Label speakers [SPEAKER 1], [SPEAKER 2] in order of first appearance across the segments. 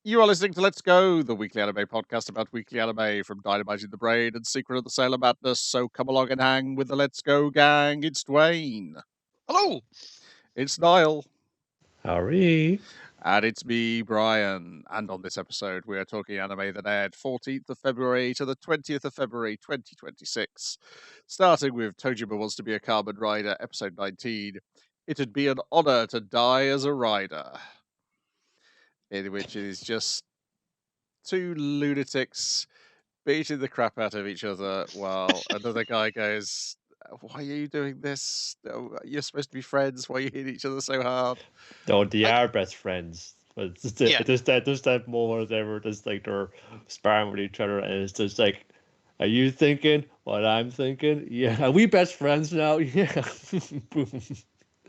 [SPEAKER 1] You are listening to Let's Go, the weekly anime podcast about weekly anime from Dynamite in the Brain and Secret of the Sailor Madness. So come along and hang with the Let's Go gang. It's Dwayne.
[SPEAKER 2] Hello.
[SPEAKER 1] It's Niall.
[SPEAKER 3] Howdy.
[SPEAKER 1] And it's me, Brian. And on this episode, we are talking anime that aired 14th of February to the 20th of February 2026. Starting with Tojima Wants to Be a Kamen Rider, episode 19. It'd be an honor to die as a rider. In which it is just two lunatics beating the crap out of each other while another guy goes, "Why are you doing this? You're supposed to be friends. Why are you hitting each other so hard?"
[SPEAKER 3] No, they are best friends. But it's just,
[SPEAKER 2] Yeah.
[SPEAKER 3] just that moment ever, just like they're sparring with each other, and it's just like, are you thinking what I'm thinking? Yeah, are we best friends now? Yeah. Boom.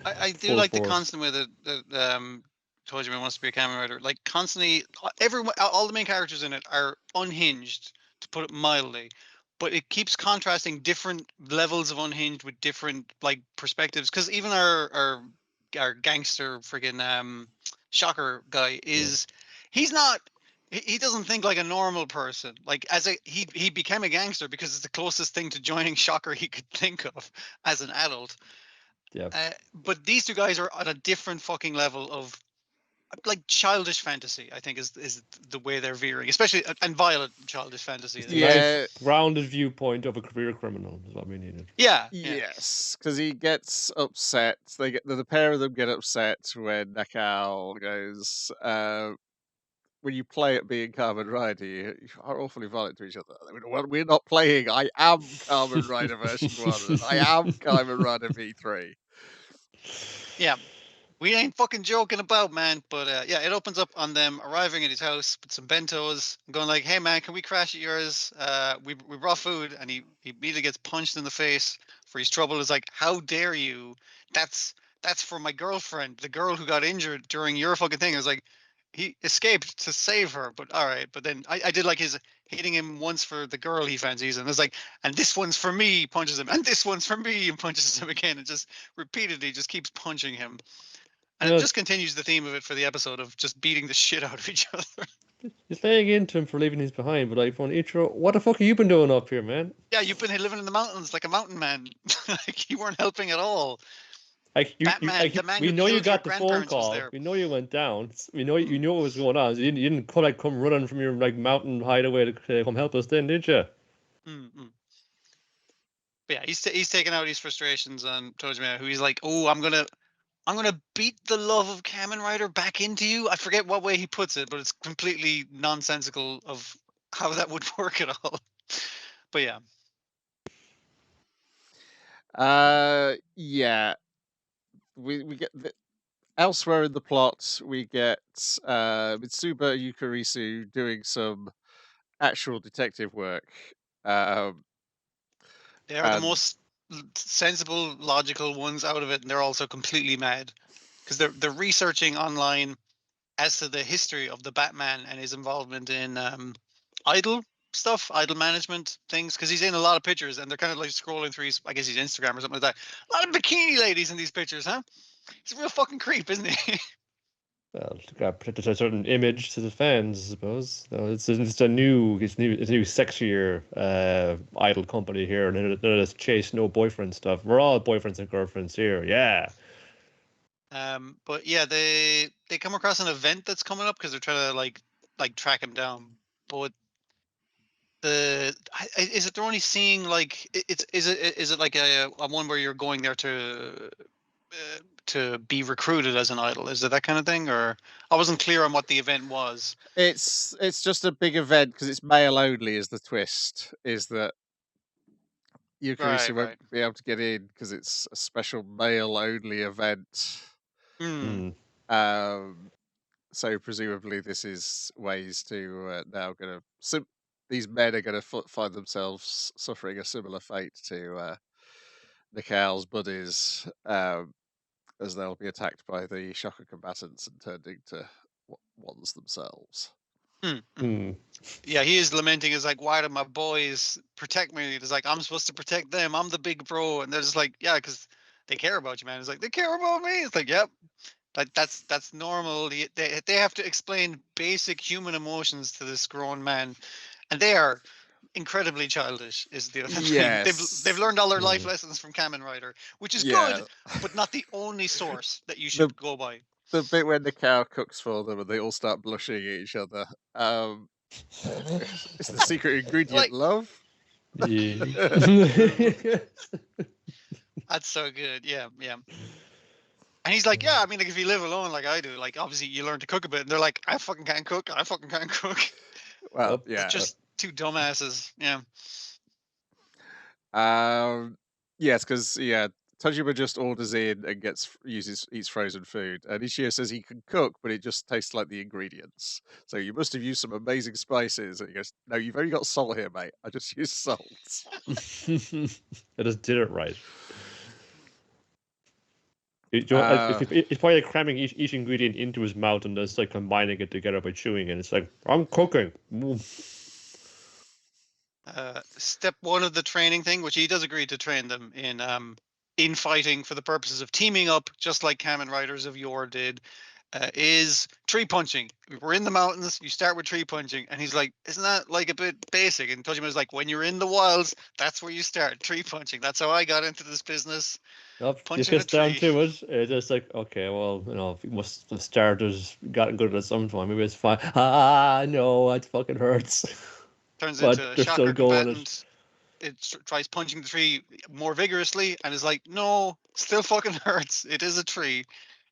[SPEAKER 2] I do
[SPEAKER 3] Full
[SPEAKER 2] like the
[SPEAKER 3] force.
[SPEAKER 2] constant way that Tojima Wants to Be a Kamen Rider. Like constantly, everyone, all the main characters in it are unhinged, to put it mildly. But it keeps contrasting different levels of unhinged with different like perspectives. Because even our gangster friggin' shocker guy is, he's not. He doesn't think like a normal person. Like he became a gangster because it's the closest thing to joining Shocker he could think of as an adult.
[SPEAKER 3] Yeah.
[SPEAKER 2] But these two guys are at a different fucking level of like childish fantasy. I think is the way they're veering, especially and violent childish fantasy.
[SPEAKER 3] It's
[SPEAKER 2] I
[SPEAKER 3] a
[SPEAKER 2] think.
[SPEAKER 1] Yeah.
[SPEAKER 3] nice grounded viewpoint of a career criminal is what we needed.
[SPEAKER 2] Yeah.
[SPEAKER 1] Yes, because he gets upset. The pair of them get upset when Nakao goes, when you play at being Kamen Rider, you are awfully violent to each other. Well, we're not playing. I am Kamen Rider version 1, and I am Kamen Rider V3.
[SPEAKER 2] Yeah. We ain't fucking joking about, man. But yeah, it opens up on them arriving at his house with some bentos, going like, "Hey, man, can we crash at yours? We brought food," and he immediately gets punched in the face for his trouble. Is like, "How dare you? That's for my girlfriend, the girl who got injured during your fucking thing." I was like, he escaped to save her, but all right. But then I did like his hitting him once for the girl he fancies, and it's like, and this one's for me, punches him, and this one's for me, and punches him again, and just repeatedly just keeps punching him. And it
[SPEAKER 3] Well,
[SPEAKER 2] just continues the theme of it for the episode of just beating the shit out of each other.
[SPEAKER 3] he's laying into him for leaving his behind, but like, Ichiro, what the fuck have you been doing up here, man?
[SPEAKER 2] Yeah, you've been living in the mountains like a mountain man. Like you weren't helping at all.
[SPEAKER 3] Like
[SPEAKER 2] Batman, the man
[SPEAKER 3] we
[SPEAKER 2] who
[SPEAKER 3] know you
[SPEAKER 2] killed your
[SPEAKER 3] got the phone
[SPEAKER 2] grandparents was
[SPEAKER 3] call.
[SPEAKER 2] there.
[SPEAKER 3] We know you went down. We know you knew what was going on. So you didn't come running from your like mountain hideaway to come help us, then, did you?
[SPEAKER 2] Mm-hmm. But yeah, he's taking out his frustrations on Tojima, who he's like, "Oh, I'm gonna beat the love of Kamen Rider back into you." I forget what way he puts it, but it's completely nonsensical of how that would work at all. But yeah.
[SPEAKER 1] Yeah. We get elsewhere in the plot. We get Mitsuba Yukarisu doing some actual detective work.
[SPEAKER 2] They are the
[SPEAKER 1] And-
[SPEAKER 2] most sensible, logical ones out of it, and they're also completely mad because they're researching online as to the history of the Batman and his involvement in idol stuff, idol management things. Because he's in a lot of pictures, and they're kind of like scrolling through his, I guess, his Instagram or something like that. A lot of bikini ladies in these pictures, huh? He's a real fucking creep, isn't he?
[SPEAKER 3] Well, to protect a certain image to the fans, I suppose. No, it's a new sexier idol company here, and none of this chase no boyfriend stuff. We're all boyfriends and girlfriends here, yeah.
[SPEAKER 2] But yeah, they come across an event that's coming up because they're trying to like track him down. But is it they're only seeing like is it like a one where you're going there to be recruited as an idol? Is it that kind of thing, or I wasn't clear on what the event was?
[SPEAKER 1] it's just a big event because it's male only. Is the twist is that Yukarisu
[SPEAKER 2] Right.
[SPEAKER 1] won't be able to get in because it's a special male only event. So presumably this is ways to now going to these men are going to find themselves suffering a similar fate to Nikal's buddies as they'll be attacked by the shocker combatants and turned into ones themselves.
[SPEAKER 2] Yeah, he is lamenting. Is like, why do my boys protect me? It's like I'm supposed to protect them. I'm the big bro, and they're just like, yeah, because they care about you, man. It's like they care about me. It's like, yep, Like that's normal. They have to explain basic human emotions to this grown man, and they are incredibly childish. Is the other thing. They've
[SPEAKER 1] Yes.
[SPEAKER 2] learned all their life
[SPEAKER 3] Mm.
[SPEAKER 2] lessons from Kamen Rider, which is
[SPEAKER 1] Yeah.
[SPEAKER 2] good, but not the only source that you
[SPEAKER 1] The
[SPEAKER 2] should go by.
[SPEAKER 1] the bit when the cow cooks for them and they all start blushing at each other. It's the secret ingredient,
[SPEAKER 2] Like
[SPEAKER 1] love.
[SPEAKER 3] Yeah.
[SPEAKER 2] that's so good. Yeah, yeah. And he's like, yeah, I mean, like if you live alone like I do, like obviously you learn to cook a bit. And they're like, I fucking can't cook. I fucking can't cook.
[SPEAKER 1] Well,
[SPEAKER 3] Yep.
[SPEAKER 1] yeah.
[SPEAKER 2] They're just two dumbasses. Yeah.
[SPEAKER 1] Yes, because Tojima just orders in and eats frozen food, and Ishio says he can cook, but it just tastes like the ingredients. So you must have used some amazing spices. And he goes, "No, you've only got salt here, mate. I just used salt."
[SPEAKER 3] I just did it right. It's probably like cramming each ingredient into his mouth and just like combining it together by chewing it. It's like, I'm cooking.
[SPEAKER 2] Step one of the training thing, which he does agree to train them in fighting for the purposes of teaming up, just like Kamen Riders of yore did, is tree punching. We're in the mountains, you start with tree punching, and he's like, isn't that like a bit basic? And Tojima's like, when you're in the wilds, that's where you start, tree punching. That's how I got into this business.
[SPEAKER 3] Yep, it
[SPEAKER 2] Punching
[SPEAKER 3] gets
[SPEAKER 2] a
[SPEAKER 3] down
[SPEAKER 2] tree.
[SPEAKER 3] to it. It's just like, okay, well, we must have started, gotten good at some point. Maybe it's fine. No, it fucking hurts.
[SPEAKER 2] Turns
[SPEAKER 3] But
[SPEAKER 2] into a
[SPEAKER 3] they're still
[SPEAKER 2] shocker
[SPEAKER 3] going
[SPEAKER 2] combatant. It tries punching the tree more vigorously and is like, no, still fucking hurts. It is a tree.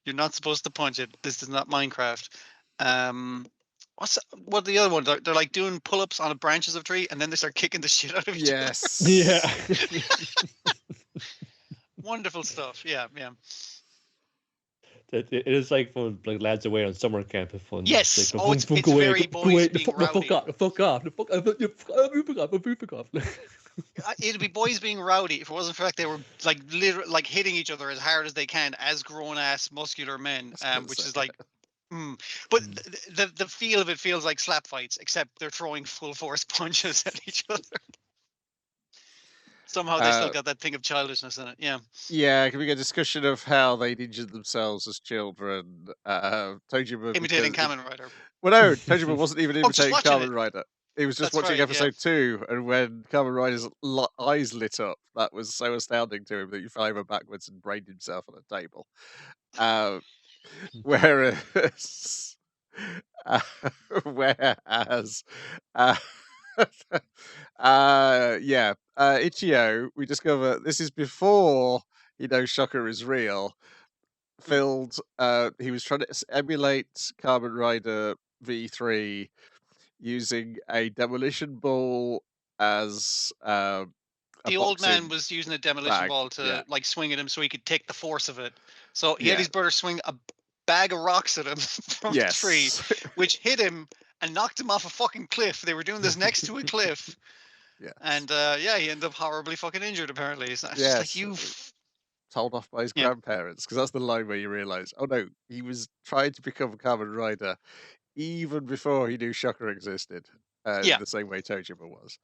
[SPEAKER 2] You're not supposed to punch it. This is not Minecraft. What are the other ones? They're like doing pull-ups on the branches of tree, and then they start kicking the shit out of each other.
[SPEAKER 1] Yes.
[SPEAKER 3] Yeah.
[SPEAKER 2] Wonderful stuff. Yeah, yeah.
[SPEAKER 3] It is like when like lads away on summer camp. It's fun.
[SPEAKER 2] Yes.
[SPEAKER 3] Like,
[SPEAKER 2] Oh, it's very boys being
[SPEAKER 3] the fuck
[SPEAKER 2] rowdy.
[SPEAKER 3] off, the fuck off, the fuck off.
[SPEAKER 2] It'd be boys being rowdy if it wasn't for the fact they were like literally like hitting each other as hard as they can as grown-ass muscular men, which is like. But the feel of it feels like slap fights, except they're throwing full force punches at each other. Somehow they still got that thing of childishness in it. Yeah.
[SPEAKER 1] Yeah, can we get a discussion of how they'd injured themselves as children? Tojima
[SPEAKER 2] Imitating Kamen Rider.
[SPEAKER 1] Well, no, Tojima wasn't even
[SPEAKER 2] Oh, just
[SPEAKER 1] imitating
[SPEAKER 2] watching
[SPEAKER 1] Kamen
[SPEAKER 2] it.
[SPEAKER 1] Rider. He was just
[SPEAKER 2] That's
[SPEAKER 1] watching
[SPEAKER 2] right,
[SPEAKER 1] episode 2, and when Kamen Rider's eyes lit up, that was so astounding to him that he fell over backwards and brained himself on a table. Whereas, whereas, Ichio, we discover this is before he knows Shocker is real. He was trying to emulate Kamen Rider V3 using a demolition ball as a
[SPEAKER 2] the old man
[SPEAKER 1] boxing
[SPEAKER 2] was using a demolition
[SPEAKER 1] bag.
[SPEAKER 2] ball to
[SPEAKER 1] Yeah.
[SPEAKER 2] like swing at him so he could take the force of it. So he had
[SPEAKER 1] Yeah.
[SPEAKER 2] his brother swing a bag of rocks at him from the tree, which hit him and knocked him off a fucking cliff. They were doing this next to a cliff.
[SPEAKER 1] Yes.
[SPEAKER 2] And he ended up horribly fucking injured apparently. It's just like you
[SPEAKER 1] told off by his grandparents, because that's the line where you realise, oh no, he was trying to become a Kamen Rider even before he knew Shocker existed. In the same way Tojima was.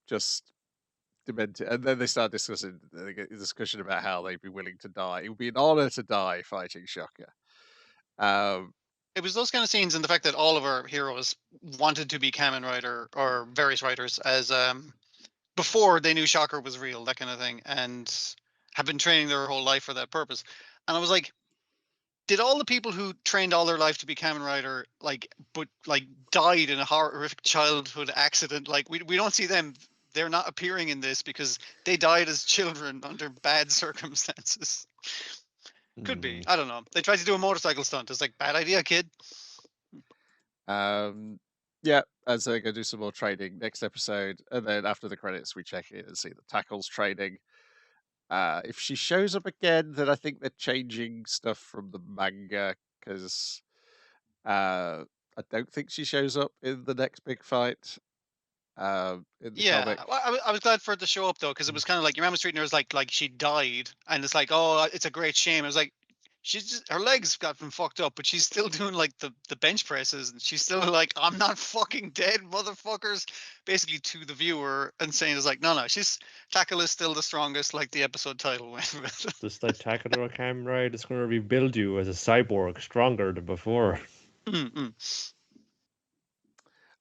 [SPEAKER 1] Just demented. And then they start discussing the discussion about how they'd be willing to die. It would be an honor to die fighting Shocker.
[SPEAKER 2] It was those kind of scenes and the fact that all of our heroes wanted to be Kamen Rider or various writers as before they knew Shocker was real, that kind of thing, and have been training their whole life for that purpose. And I was like, did all the people who trained all their life to be Kamen Rider died in a horrific childhood accident? Like we don't see them. They're not appearing in this because they died as children under bad circumstances. Could be. I don't know. They tried to do a motorcycle stunt. It's like, bad idea, kid.
[SPEAKER 1] And so they go do some more training next episode, and then after the credits we check in and see the Tackle's training. If she shows up again, then I think they're changing stuff from the manga, because I don't think she shows up in the next big fight. In the comic.
[SPEAKER 2] I was glad for it to show up though, because it was kind of like, you remember treating her as like she died, and it's like, oh, it's a great shame. It was like, she's just, her legs got been fucked up, but she's still doing like the bench presses, and she's still like, I'm not fucking dead, motherfuckers, basically to the viewer, and saying is like, no, she's Tackle is still the strongest, like the episode title went with.
[SPEAKER 3] Just like Tackle or Kamen Rider, it's going to rebuild you as a cyborg, stronger than before.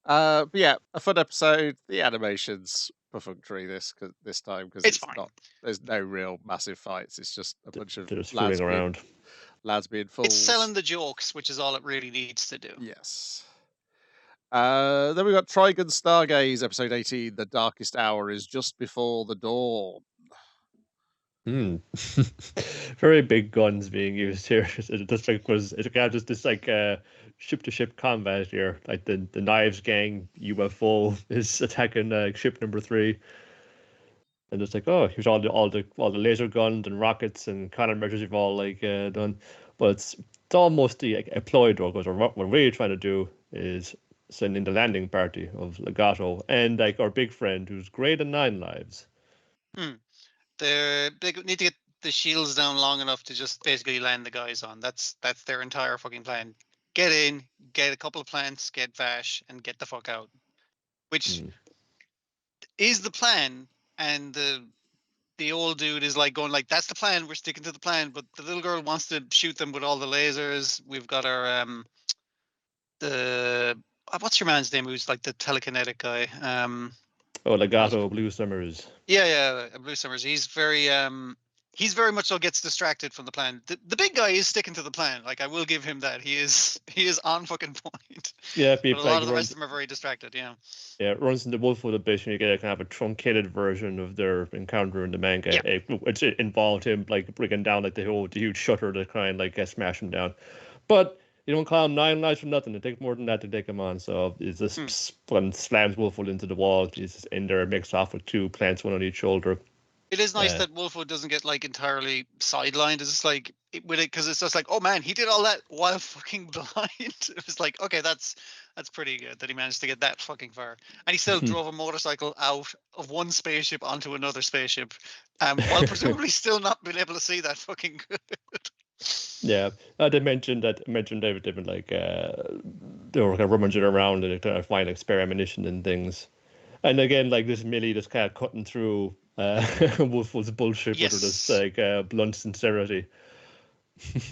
[SPEAKER 1] But yeah, a fun episode. The animation's perfunctory this time because
[SPEAKER 2] It's
[SPEAKER 1] it's
[SPEAKER 2] fine.
[SPEAKER 1] not. There's no real massive fights. It's just a bunch of
[SPEAKER 3] They're just
[SPEAKER 1] lads
[SPEAKER 3] fooling around.
[SPEAKER 1] being fools.
[SPEAKER 2] It's selling the jokes, which is all it really needs to do.
[SPEAKER 1] Yes. Then we got Trigun Stargaze, episode 18. The darkest hour is just before the dawn.
[SPEAKER 3] Very big guns being used here. It just like was it's kind of just this like ship to ship combat here. Like the Knives Gang UFO is attacking ship number 3, and it's like, oh, here's all the laser guns and rockets and countermeasures you've all like done, but it's all mostly like a ploy drug. Because what we're really trying to do is send in the landing party of Legato and like our big friend who's great at 9 lives.
[SPEAKER 2] They need to get the shields down long enough to just basically land the guys on. That's their entire fucking plan. Get in, get a couple of plants, get Vash, and get the fuck out. Which is the plan, and the old dude is like going like, that's the plan, we're sticking to the plan, but the little girl wants to shoot them with all the lasers. We've got our what's your man's name who's like the telekinetic guy?
[SPEAKER 3] Legato Blue Summers.
[SPEAKER 2] Yeah, Blue Summers. He's very much so gets distracted from the plan. The big guy is sticking to the plan. Like, I will give him that. He is on fucking point.
[SPEAKER 3] Yeah,
[SPEAKER 2] but a lot of the rest of them are very distracted. Yeah.
[SPEAKER 3] Yeah, it runs into Wolfwood a bit, and you get a kind of a truncated version of their encounter in the manga.
[SPEAKER 2] Yeah.
[SPEAKER 3] Which involved him like breaking down like the huge shutter to try and like smash him down. But you don't call him 9 lives for nothing. It takes more than that to take him on. So it just slams Wolfwood into the wall. He's in there, mixed off with 2 plants, one on each shoulder.
[SPEAKER 2] It is nice that Wolfwood doesn't get like entirely sidelined. It's just like with it, because it's just like, oh man, he did all that while fucking blind. It was like, okay, that's pretty good that he managed to get that fucking far, and he still drove a motorcycle out of one spaceship onto another spaceship, while presumably still not being able to see that fucking good.
[SPEAKER 3] Yeah, they mentioned they've been like they were kind of rummaging around and trying to find experimentation and things, and again like this Millie just kind of cutting through Wolfwood's bullshit with this like blunt sincerity.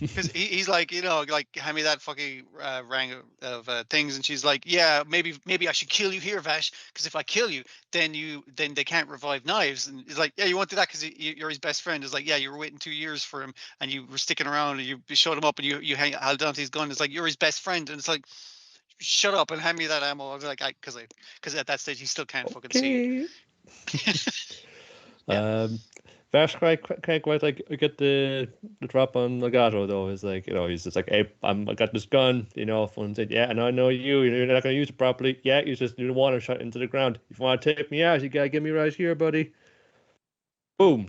[SPEAKER 2] Because he's like, like, hand me that fucking rang of things, and she's like, yeah, maybe I should kill you here, Vash, because if I kill you, then they can't revive Knives. And he's like, yeah, you won't do that because you're his best friend. It's like, yeah, you were waiting 2 years for him, and you were sticking around, and you showed him up, and you held onto his gun. It's like, you're his best friend, and it's like, shut up and hand me that ammo. I was like, because at that stage he still can't fucking see.
[SPEAKER 3] Vash quite like get the drop on Legato though. Is like, he's just like, hey, I got this gun, Someone said, yeah, and I know you're not gonna use it properly. Yeah, you just do the water shot into the ground. If you want to take me out, you gotta get me right here, buddy. Boom,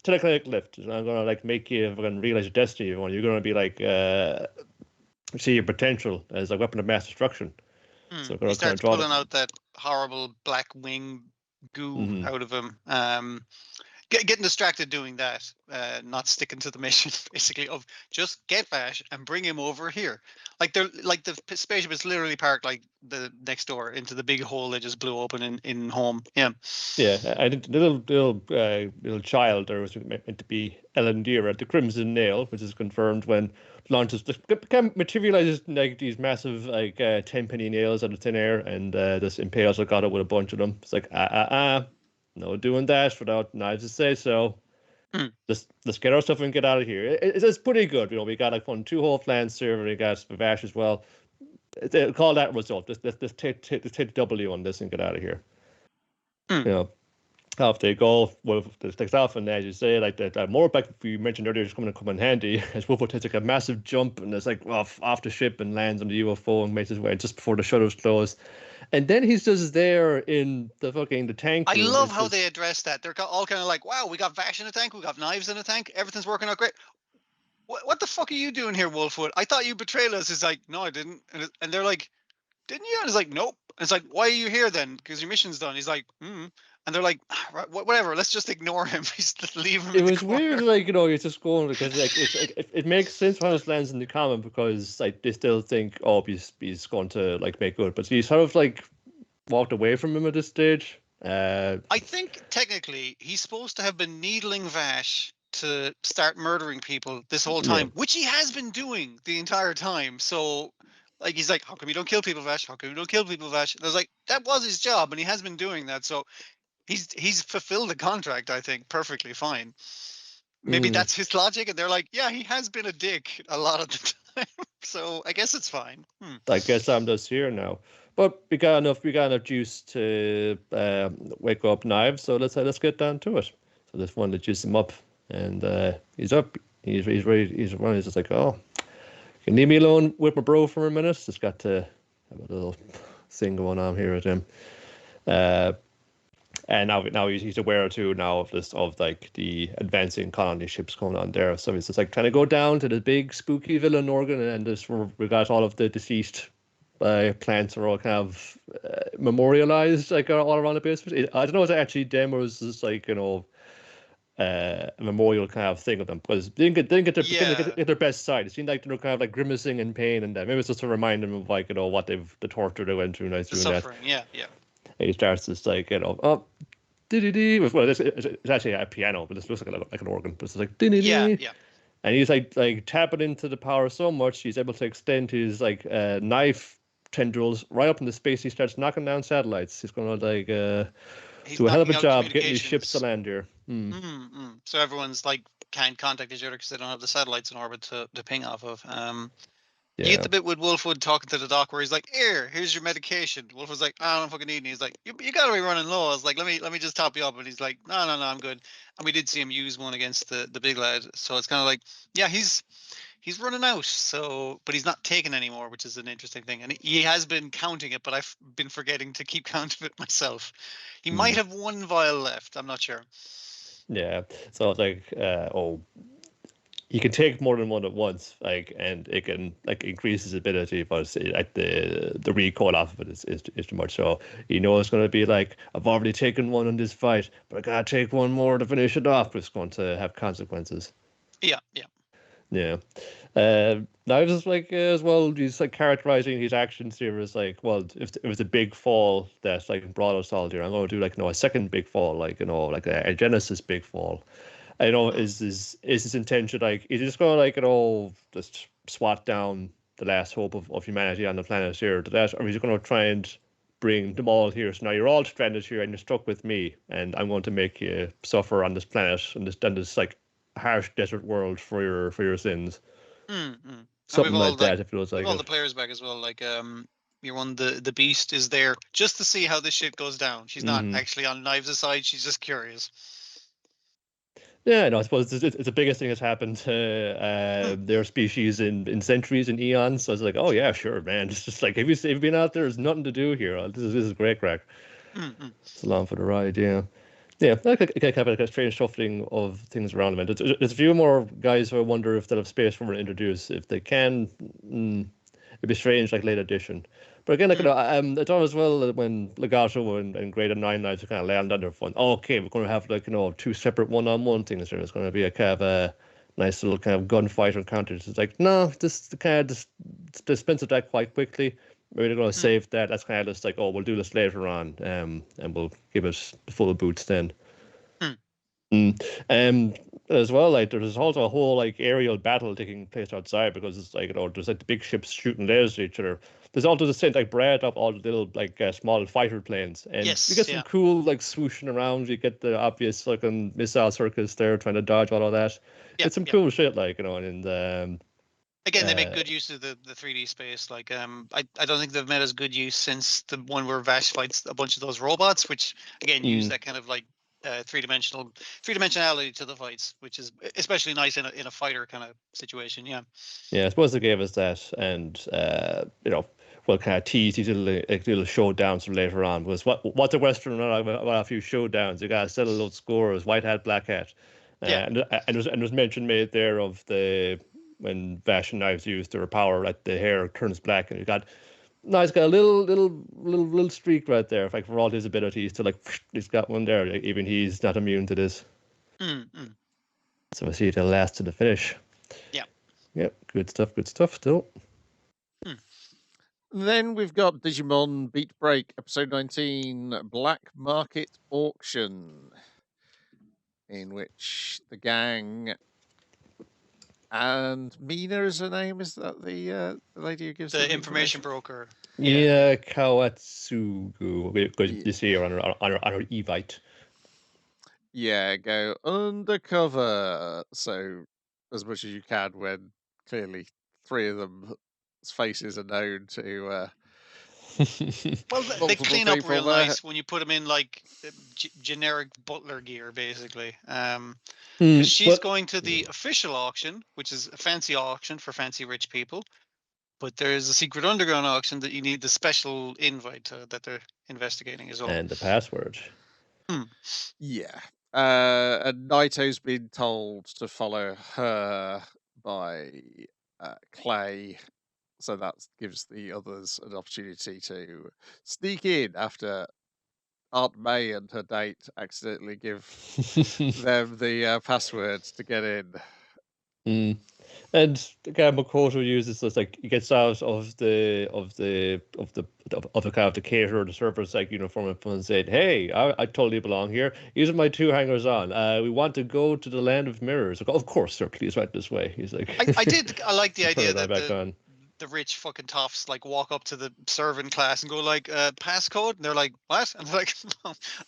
[SPEAKER 3] telekinetic lift. I'm gonna like make you fucking realize your destiny. You're gonna be like see your potential as a weapon of mass destruction.
[SPEAKER 2] So he starts pulling out that horrible black wing goo out of him. Getting distracted doing that, not sticking to the mission, basically, of just get Vash and bring him over here. Like the spaceship is literally parked like the next door into the big hole they just blew open in home. Yeah.
[SPEAKER 3] Yeah, I think the little child there was meant to be Ellen Deer at the Crimson Nail, which is confirmed when launches materializes like these massive like 10-penny nails out of thin air and just impales Legato with a bunch of them. It's like no doing that without Knives to say so. Let's get our stuff and get out of here. It's pretty good. We got like 2 whole plans server. We got Vash as well. Call that result. Let's take W on this and get out of here. Off they go. Wolf takes off, and as you say, like that motorbike you mentioned earlier is going to come in handy. As Wolfwood takes like a massive jump and it's like off the ship and lands on the UFO and makes his way just before the shutters close. And then he's just there in the tank.
[SPEAKER 2] I love how they address that. They're all kind of like, wow, we got Vash in a tank, we got Knives in a tank, everything's working out great. What the fuck are you doing here, Wolfwood? I thought you betrayed us. It's like, no, I didn't. And they're like, didn't you? And it's like, nope, And it's like, why are you here then? Because your mission's done. He's like, And they're like, right, whatever. Let's just ignore him. Just leave him.
[SPEAKER 3] It was weird, like, you're just going because like it makes sense when it lands in the comic because like they still think, oh, he's going to like make good, but he sort of like walked away from him at this stage.
[SPEAKER 2] I think technically he's supposed to have been needling Vash to start murdering people this whole time, which he has been doing the entire time. So, like, he's like, how come you don't kill people, Vash? How come you don't kill people, Vash? And I was like, that was his job, and he has been doing that. So, he's fulfilled the contract, I think, perfectly fine. Maybe that's his logic, and they're like, yeah, he has been a dick a lot of the time. So I guess it's fine.
[SPEAKER 3] I guess Sam does here now. But we got enough juice to wake up Knives, so let's get down to it. So this one to juice him up, and he's up. He's ready. He's running. He's just like, oh, can you leave me alone with my bro for a minute? Just got to have a little thing going on here with him. And now he's aware too now of like the advancing colony ships going on there. So he's just like trying to go down to the big spooky villa in Oregon, and just we got all of the deceased plants are all kind of memorialized like all around the base. I don't know if it's actually them or it's just like a memorial kind of thing of them because they didn't get their best side. It seemed like they were kind of like grimacing in pain, and maybe it's just to remind them of like what the torture they went through.
[SPEAKER 2] The suffering, yeah.
[SPEAKER 3] He starts this like well, it's actually a piano, but it looks like an organ. But it's like
[SPEAKER 2] yeah.
[SPEAKER 3] And he's like tapping into the power so much he's able to extend his like knife tendrils right up into space. He starts knocking down satellites. He's going to like do a hell of a job getting these ships to land here.
[SPEAKER 2] So everyone's like can't contact each other because they don't have the satellites in orbit to ping off of. You get the bit with Wolfwood talking to the doc where he's like, here's your medication. Wolfwood's like, I don't fucking need any. He's like, you gotta be running low. I was like, let me just top you up. And he's like, no, I'm good. And we did see him use one against the big lad. So it's kind of like, yeah, he's running out. So, but he's not taking anymore, which is an interesting thing. And he has been counting it, but I've been forgetting to keep count of it myself. He might have one vial left. I'm not sure.
[SPEAKER 3] Yeah. So it's like, he can take more than one at once, like, and it can like increase his ability, but like the recoil off of it is too much. So you know it's going to be like, I've already taken one in this fight, but I gotta take one more to finish it off. It's going to have consequences.
[SPEAKER 2] Yeah.
[SPEAKER 3] Now just like as well, he's like characterizing his actions here as like, well, if it was a big fall that like brought us all here, I'm going to do like a second big fall, like like a Genesis big fall. I know is his intention like is he just gonna like just swat down the last hope of humanity on the planet here to that, or is he gonna try and bring them all here? So now you're all stranded here and you're stuck with me, and I'm going to make you suffer on this planet and this like harsh desert world for your sins. Something like that. It feels like
[SPEAKER 2] all the players back as well. Like your one the beast is there just to see how this shit goes down. She's not actually on Knives' side. She's just curious.
[SPEAKER 3] Yeah, no, I suppose it's the biggest thing that's happened to their species in centuries and eons. So it's like, oh yeah, sure, man. It's just like, have you been out there? There's nothing to do here. This is great crack. It's along for the ride, yeah. Yeah, like a strange shuffling of things around them. There's a few more guys who I wonder if they'll have space for them to introduce. If they can, it'd be strange, like late edition. But again, like, I thought as well that when Legato and Great and Nine Knives kind of land on their fun. Oh, okay, we're going to have like two separate one-on-one things here. It's going to be a kind of a nice little kind of gunfight encounter. It's like no, just kind of just dispense of that quite quickly. Maybe they're going to save that. That's kind of just like, oh, we'll do this later on, and we'll give it full boots then. As well, like there's also a whole like aerial battle taking place outside because it's like there's like the big ships shooting lasers at each other. There's also the same like bread up all the little like small fighter planes, and you get some cool like swooshing around. You get the obvious fucking missile circus there trying to dodge all of that. It's some cool shit, like and
[SPEAKER 2] again, they make good use of the 3D space. Like I don't think they've made as good use since the one where Vash fights a bunch of those robots, which again use that kind of like three-dimensionality to the fights, which is especially nice in a fighter kind of situation. Yeah,
[SPEAKER 3] I suppose they gave us that, and we'll kind of tease these little showdowns from later on, because what's a Western about a few showdowns? You gotta settle those scores, white hat, black hat. And there's mention made there of when Vash and Knives use their power, like the hair turns black, and you got No, he's got a little streak right there. Like for all his abilities, to like, he's got one there. Like, even he's not immune to this. So I see it'll last to the finish.
[SPEAKER 2] Yeah.
[SPEAKER 3] Yep. Good stuff. Good stuff. Still.
[SPEAKER 1] Then we've got Digimon Beatbreak, episode 19, Black Market Auction, in which the gang and Mina is her name. Is that the lady who gives
[SPEAKER 2] The
[SPEAKER 1] them
[SPEAKER 2] information broker.
[SPEAKER 3] Yeah, Kawatsugu. Because
[SPEAKER 1] Yeah.
[SPEAKER 3] you see her on her Evite.
[SPEAKER 1] Yeah, go undercover. So as much as you can, when clearly three of them faces are known to
[SPEAKER 2] Well, they
[SPEAKER 1] multiple
[SPEAKER 2] clean up
[SPEAKER 1] people
[SPEAKER 2] real
[SPEAKER 1] there.
[SPEAKER 2] nice when you put them in like generic butler gear, basically.
[SPEAKER 3] Hmm,
[SPEAKER 2] She's
[SPEAKER 3] but
[SPEAKER 2] going to the official auction, which is a fancy auction for fancy rich people. But there's a secret underground auction that you need the special invite that they're investigating as well.
[SPEAKER 3] and the password.
[SPEAKER 1] Yeah. And Naito's been told to follow her by Clay, so that gives the others an opportunity to sneak in after Aunt May and her date accidentally give them the passwords to get in.
[SPEAKER 3] And the guy Makoto uses this, like, he gets out of the kind of the caterer, the server's like uniform, and said, "Hey, I totally belong here. These are my two hangers on. We want to go to the land of mirrors." Like, of course, sir. Please, right this way. He's like,
[SPEAKER 2] I like the idea that
[SPEAKER 3] back on.
[SPEAKER 2] the rich fucking toffs like walk up to the servant class and go like passcode, and they're like, what? And they're like,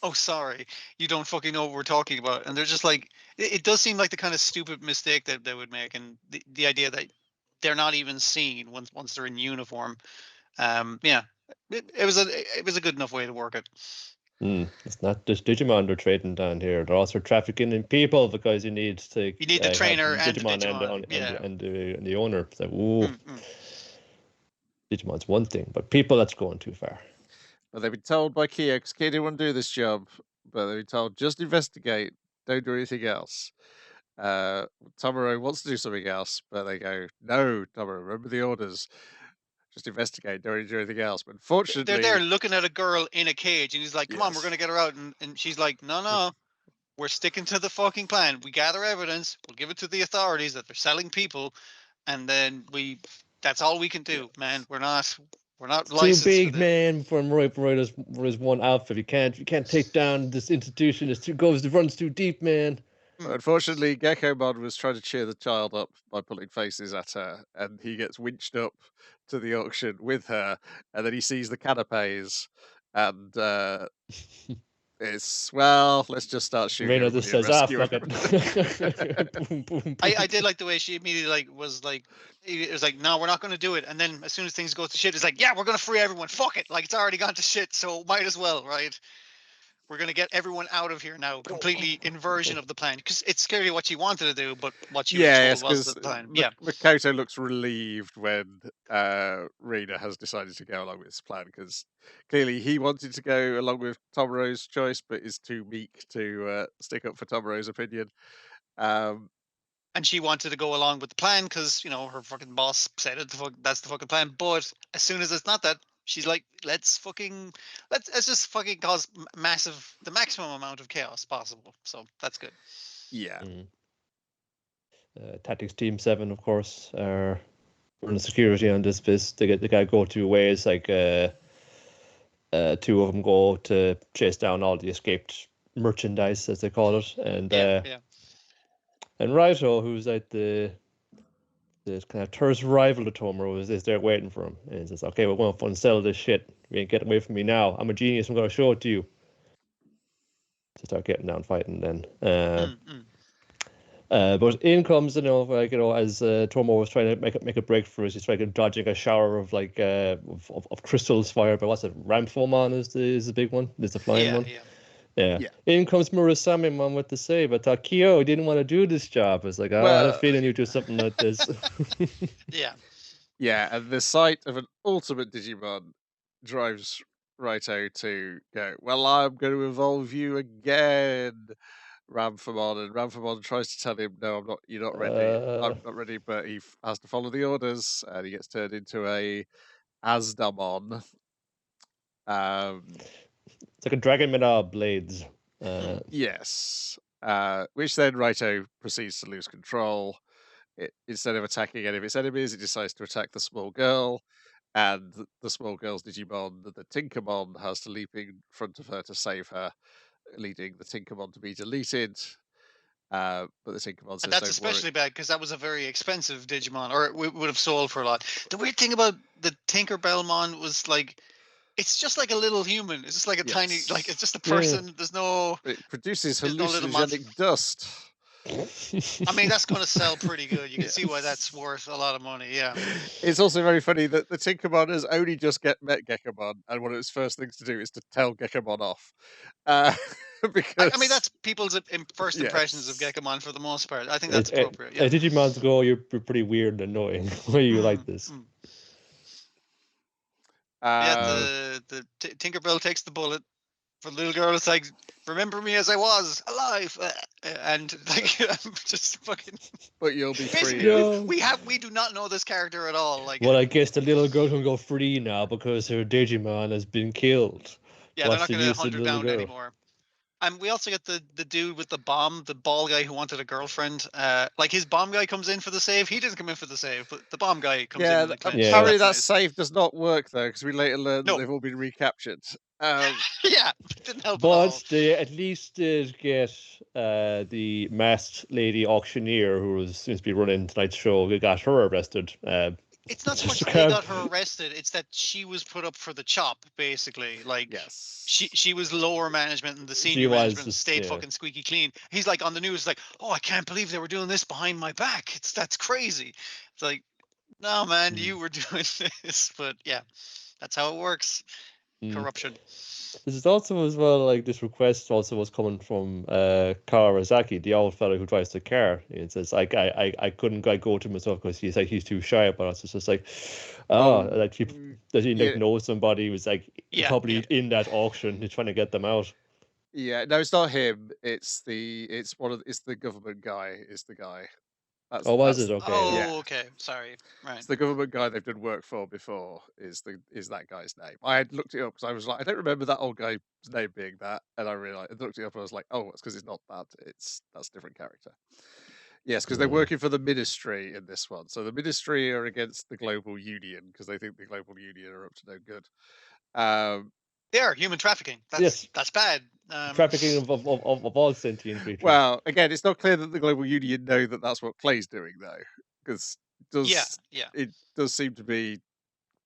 [SPEAKER 2] oh sorry, you don't fucking know what we're talking about. And they're just like, it does seem like the kind of stupid mistake that they would make, and the idea that they're not even seen once they're in uniform. Yeah, it was a good enough way to work it.
[SPEAKER 3] It's not just Digimon they're trading down here. They're also trafficking in people, because you need the
[SPEAKER 2] trainer and the
[SPEAKER 3] Digimon,
[SPEAKER 2] Digimon,
[SPEAKER 3] and the owner. It's like, ooh, Digimon's one thing, but people, that's going too far.
[SPEAKER 1] But they've been told by Kyo, because Kyo didn't want to do this job, but they've been told, just investigate, don't do anything else. Tomoro wants to do something else, but they go, no, Tomoro, remember the orders. Just investigate, don't do anything else. But unfortunately,
[SPEAKER 2] they're there looking at a girl in a cage, and he's like, come on, we're
[SPEAKER 1] Yes.
[SPEAKER 2] going to get her out. And she's like, no, we're sticking to the fucking plan. We gather evidence, we'll give it to the authorities that they're selling people, and then that's all we can do, man. We're not licensed
[SPEAKER 3] Too big,
[SPEAKER 2] for
[SPEAKER 3] man, for his one outfit. You can't take down this institution. It runs too deep, man.
[SPEAKER 1] Unfortunately, Gekomon was trying to cheer the child up by pulling faces at her, and he gets winched up to the auction with her, and then he sees the canapes, and it's, well, let's just start shooting
[SPEAKER 3] Reina
[SPEAKER 1] everybody
[SPEAKER 3] just
[SPEAKER 1] and
[SPEAKER 3] says,
[SPEAKER 1] rescue
[SPEAKER 3] fuck it. Boom, boom, boom.
[SPEAKER 2] I did like the way she immediately it was like, no, we're not going to do it. And then as soon as things go to shit, it's like, yeah, we're going to free everyone. Fuck it. Like, it's already gone to shit, so might as well, right? We're going to get everyone out of here now. Completely inversion of the plan. Because it's scary what she wanted to do, but what she was told was the plan. Yeah.
[SPEAKER 1] Makoto looks relieved when Rina has decided to go along with this plan, because clearly he wanted to go along with Tomoro's choice, but is too meek to stick up for Tomoro's opinion.
[SPEAKER 2] And she wanted to go along with the plan because, her fucking boss said that's the fucking plan. But as soon as it's not that, she's like, let's just fucking cause the maximum amount of chaos possible. So that's good.
[SPEAKER 1] Yeah.
[SPEAKER 3] Tactics Team 7, of course, are running security on this bit. They gotta go two ways. Like, two of them go to chase down all the escaped merchandise, as they call it, and and Raito, who's like the kind of terrorist rival to Tomoro, is there waiting for him, and he says, "Okay, we're going to fun sell this shit. You ain't getting away from me now. I'm a genius. I'm going to show it to you." To start getting down fighting then. But in comes, as Tomoro was trying to make a break for us, he's trying to dodging a shower of of crystals fired by, what's it, Ramphomon is the big one. There's the flying one. Yeah. In comes Murasame man with the save. I thought Kyo didn't want to do this job. It's like, I had a feeling you'd do something like this.
[SPEAKER 1] Yeah, and the sight of an ultimate Digimon drives Raito to go, well, I'm going to evolve you again, Ramphomon. And Ramphomon tries to tell him, no, I'm not. You're not ready. I'm not ready, but he has to follow the orders, and he gets turned into a Asdamon.
[SPEAKER 3] It's like a dragon without blades.
[SPEAKER 1] Yes. Which then Raito proceeds to lose control. Instead of attacking any of its enemies, it decides to attack the small girl. And the small girl's Digimon, the Tinkermon, has to leap in front of her to save her, leading the Tinkermon to be deleted. But the Tinkermon says,
[SPEAKER 2] And that's
[SPEAKER 1] "Don't
[SPEAKER 2] especially
[SPEAKER 1] worry."
[SPEAKER 2] bad because that was a very expensive Digimon, or it would have sold for a lot. The weird thing about the Tinkerbellmon was like, it's just like a little human. It's just like a tiny, like
[SPEAKER 1] Yes.
[SPEAKER 2] it's just a
[SPEAKER 3] Yeah.
[SPEAKER 2] person. There's no,
[SPEAKER 1] It produces
[SPEAKER 2] there's no little monster.
[SPEAKER 1] hallucinogenic dust.
[SPEAKER 2] I mean, that's going to sell pretty good. You can see why
[SPEAKER 1] Yes.
[SPEAKER 2] that's worth a lot of money. Yeah.
[SPEAKER 1] It's also very funny that the Tinkermon has only just met Gekamon, and one of its first things to do is to tell Gekamon off. Because
[SPEAKER 2] I mean, that's people's first impressions of
[SPEAKER 1] Yes.
[SPEAKER 2] Gekamon for the most part. I think that's appropriate. Yeah.
[SPEAKER 3] Digimon's go, you're pretty weird and annoying. Why you like this?
[SPEAKER 2] Yeah, the Tinkerbell takes the bullet. For the little girl, it's like, remember me as I was, alive, and like, I'm just fucking.
[SPEAKER 1] But you'll be free.
[SPEAKER 2] Basically,
[SPEAKER 3] No.
[SPEAKER 2] we do not know this character at all. Like,
[SPEAKER 3] Well, I guess the little girl can go free now because her Digimon has been killed.
[SPEAKER 2] yeah,
[SPEAKER 3] What's
[SPEAKER 2] they're
[SPEAKER 3] the
[SPEAKER 2] not going to
[SPEAKER 3] use of
[SPEAKER 2] hunt
[SPEAKER 3] the
[SPEAKER 2] her
[SPEAKER 3] little
[SPEAKER 2] down
[SPEAKER 3] girl?
[SPEAKER 2] anymore. And we also get the dude with the bomb, the ball guy who wanted a girlfriend. Like his bomb guy comes in for the save. He doesn't come in for the save, but the bomb guy comes in in the clinch.
[SPEAKER 3] Yeah.
[SPEAKER 1] Apparently
[SPEAKER 2] That's
[SPEAKER 1] that
[SPEAKER 2] nice.
[SPEAKER 1] save does not work though, because we later learn that
[SPEAKER 2] No.
[SPEAKER 1] they've all been recaptured.
[SPEAKER 2] Yeah, it didn't help at all.
[SPEAKER 3] But they at least did get the masked lady auctioneer who seems to be running tonight's show. They got her arrested.
[SPEAKER 2] It's not so much
[SPEAKER 3] just
[SPEAKER 2] that they
[SPEAKER 3] can't-
[SPEAKER 2] got her arrested; it's that she was put up for the chop, basically. Like,
[SPEAKER 1] Yes.
[SPEAKER 2] she was lower management, and the
[SPEAKER 3] She
[SPEAKER 2] senior
[SPEAKER 3] was
[SPEAKER 2] management
[SPEAKER 3] just-
[SPEAKER 2] stayed
[SPEAKER 3] yeah.
[SPEAKER 2] fucking squeaky clean. He's like on the news, like, "Oh, I can't believe they were doing this behind my back. That's crazy." It's like, no, man, you were doing this, but yeah, that's how it works. Corruption.
[SPEAKER 3] This is also as well like this request also was coming from Kawasaki, the old fellow who drives the car. It says like I couldn't go to myself because he's too shy about it. It's just like like he does he like know somebody who's like probably in that auction, he's trying to get them out.
[SPEAKER 1] Yeah, no, it's not him. It's the government guy. Is the guy.
[SPEAKER 3] Was it? Okay.
[SPEAKER 2] Oh,
[SPEAKER 1] yeah.
[SPEAKER 2] okay. Sorry. Right.
[SPEAKER 1] It's the government guy they've done work for before. Is that guy's name? I had looked it up because I was like, I don't remember that old guy's name being that, and I realized I looked it up and I was like, oh, it's because it's not that. That's a different character. Yes, because they're working for the Ministry in this one. So the Ministry are against the Global Union because they think the Global Union are up to no good.
[SPEAKER 2] They are human trafficking. That's bad.
[SPEAKER 3] Trafficking of all sentient creatures.
[SPEAKER 1] Well, again, it's not clear that the Global Union know that that's what Clay's doing, though, because it does seem to be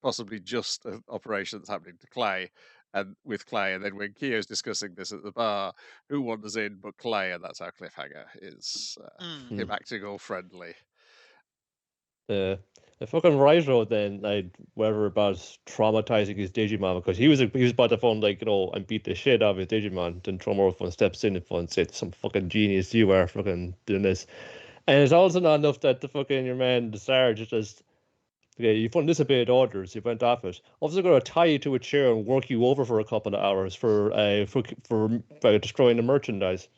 [SPEAKER 1] possibly just an operation that's happening to Clay and with Clay, and then when Kyo's discussing this at the bar, who wanders in but Clay, and that's our cliffhanger is him acting all friendly.
[SPEAKER 3] The fucking Raito then, like, whatever about traumatizing his Digimon because he was about to phone like and beat the shit out of his Digimon. Then Tromorphon steps in and said, "Some fucking genius you are, fucking doing this." And it's also not enough that the fucking your man the Sarge just you've done disobeyed orders. You went off it. Also, going to tie you to a chair and work you over for a couple of hours for destroying the merchandise.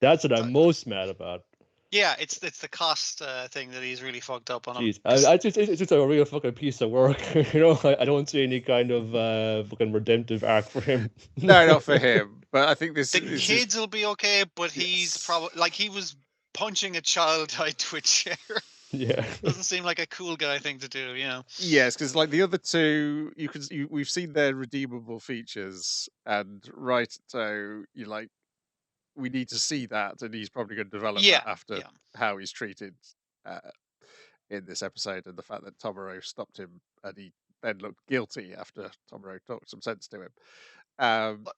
[SPEAKER 3] That's what I'm most mad about.
[SPEAKER 2] Yeah, it's the cost thing that he's really fucked up on.
[SPEAKER 3] Jeez, it's just a real fucking piece of work. I don't see any kind of fucking redemptive arc for him.
[SPEAKER 1] No, not for him. But I think
[SPEAKER 2] the kids will be okay. But he's probably like he was punching a child tied to a chair.
[SPEAKER 3] Yeah,
[SPEAKER 2] doesn't seem like a cool guy thing to do.
[SPEAKER 1] Yes, because like the other two, we've seen their redeemable features, and right, so you like. We need to see that, and he's probably going to develop that after how he's treated in this episode, and the fact that Tomoro stopped him, and he then looked guilty after Tomoro talked some sense to him.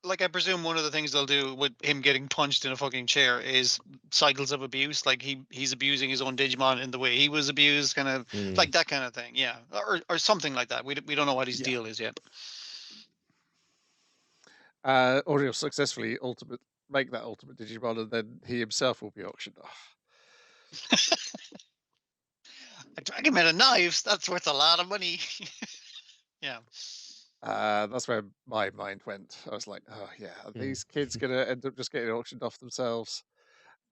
[SPEAKER 2] Like I presume one of the things they'll do with him getting punched in a fucking chair is cycles of abuse. Like he's abusing his own Digimon in the way he was abused, kind of like that kind of thing. Yeah, or something like that. We don't know what his deal is yet.
[SPEAKER 1] Or he'll successfully make that ultimate Digimon, and then he himself will be auctioned off.
[SPEAKER 2] A dragon made of knives. That's worth a lot of money. Yeah.
[SPEAKER 1] That's where my mind went. I was like, oh yeah, are these kids gonna end up just getting auctioned off themselves?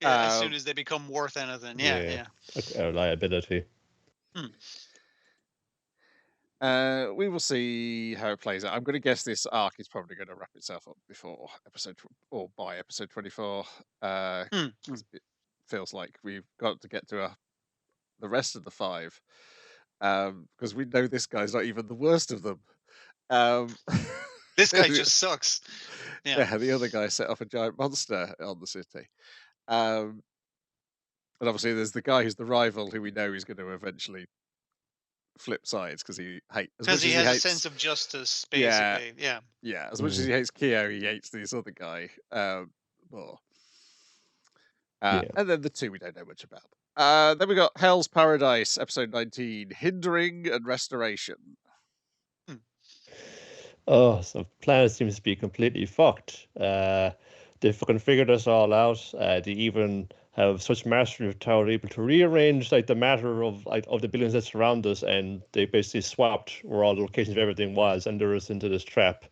[SPEAKER 2] Yeah, as soon as they become worth anything. Yeah.
[SPEAKER 3] A liability.
[SPEAKER 1] We will see how it plays out. I'm going to guess this arc is probably going to wrap itself up before or by episode 24. 'Cause it feels like we've got to get to the rest of the 5, because we know this guy's not even the worst of them.
[SPEAKER 2] This guy just sucks.
[SPEAKER 1] Yeah, the other guy set off a giant monster on the city. And obviously there's the guy who's the rival who we know is going to eventually flip sides because he hates
[SPEAKER 2] because he has a sense of justice, basically. Yeah.
[SPEAKER 1] As much as he hates Kyo, he hates this other guy more. And then the 2 we don't know much about. Then we got Hell's Paradise, episode 19, Hindering and Restoration.
[SPEAKER 3] Oh, so planet seems to be completely fucked. They fucking figured us all out. They even have such mastery of how they're able to rearrange like the matter of the buildings that surround us, and they basically swapped where all the locations of everything was, and they're us into this trap.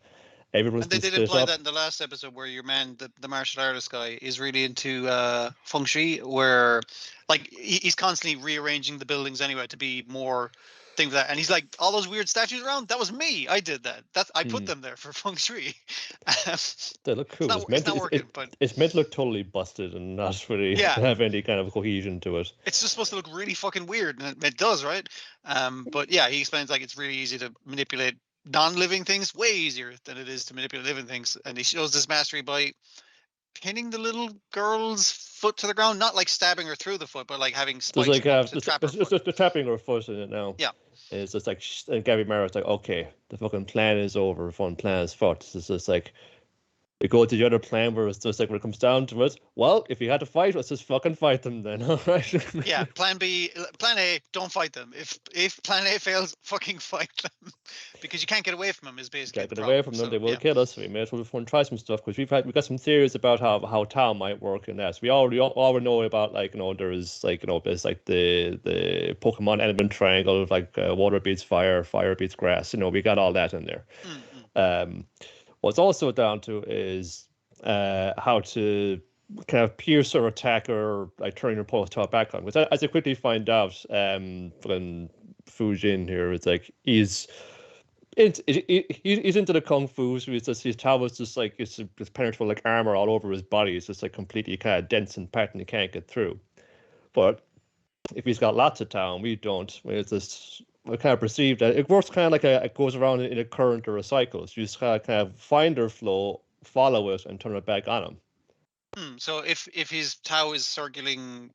[SPEAKER 3] Everyone's
[SPEAKER 2] and they
[SPEAKER 3] been
[SPEAKER 2] did
[SPEAKER 3] split
[SPEAKER 2] imply
[SPEAKER 3] up.
[SPEAKER 2] that in the last episode, where your man, the martial artist guy, is really into feng shui, where like he's constantly rearranging the buildings anyway to be more things like that. And he's like, all those weird statues around, that was me. I did that. I put them there for feng shui.
[SPEAKER 3] They look cool.
[SPEAKER 2] It's not working, but
[SPEAKER 3] it's meant to look totally busted and not really have any kind of cohesion to it.
[SPEAKER 2] It's just supposed to look really fucking weird, and it does, right? But yeah, he explains like it's really easy to manipulate non-living things, way easier than it is to manipulate living things. And he shows this mastery by pinning the little girl's foot to the ground, not like stabbing her through the foot, but like having spikes
[SPEAKER 3] like
[SPEAKER 2] to trap her foot.
[SPEAKER 3] The trapping her foot in it now.
[SPEAKER 2] Yeah.
[SPEAKER 3] It's just like and Gabby Mara's like, okay, the fucking plan is over. Fun plan is fucked. It's just like we go to the other plan where it's just like when it comes down to it, well, if you had to fight, let's just fucking fight them then, all right?
[SPEAKER 2] Yeah, plan A, don't fight them. If plan A fails, fucking fight them. Because you can't get away from them is basically
[SPEAKER 3] Can't
[SPEAKER 2] the
[SPEAKER 3] get
[SPEAKER 2] problem.
[SPEAKER 3] away from them, they will kill us. So we may as well try some stuff, because we've got some theories about how Tao might work in that. So we already know about, like, there's like, there's like the Pokemon element triangle, like water beats fire, fire beats grass. We got all that in there. What's also down to is how to kind of pierce or attack or like turn your opponent's top back on. Which, as I quickly find out, when Fujin here, it's like he's into the kung fu, so his Tao is just like it's penetrable like armor all over his body. It's just like completely kind of dense and packed, and he can't get through. But if he's got lots of Tao and we don't, it's just I kind of perceive that it works kind of like it goes around in a current or a cycle. So you just kind of find their flow, follow it, and turn it back on him.
[SPEAKER 2] So if his Tao is circling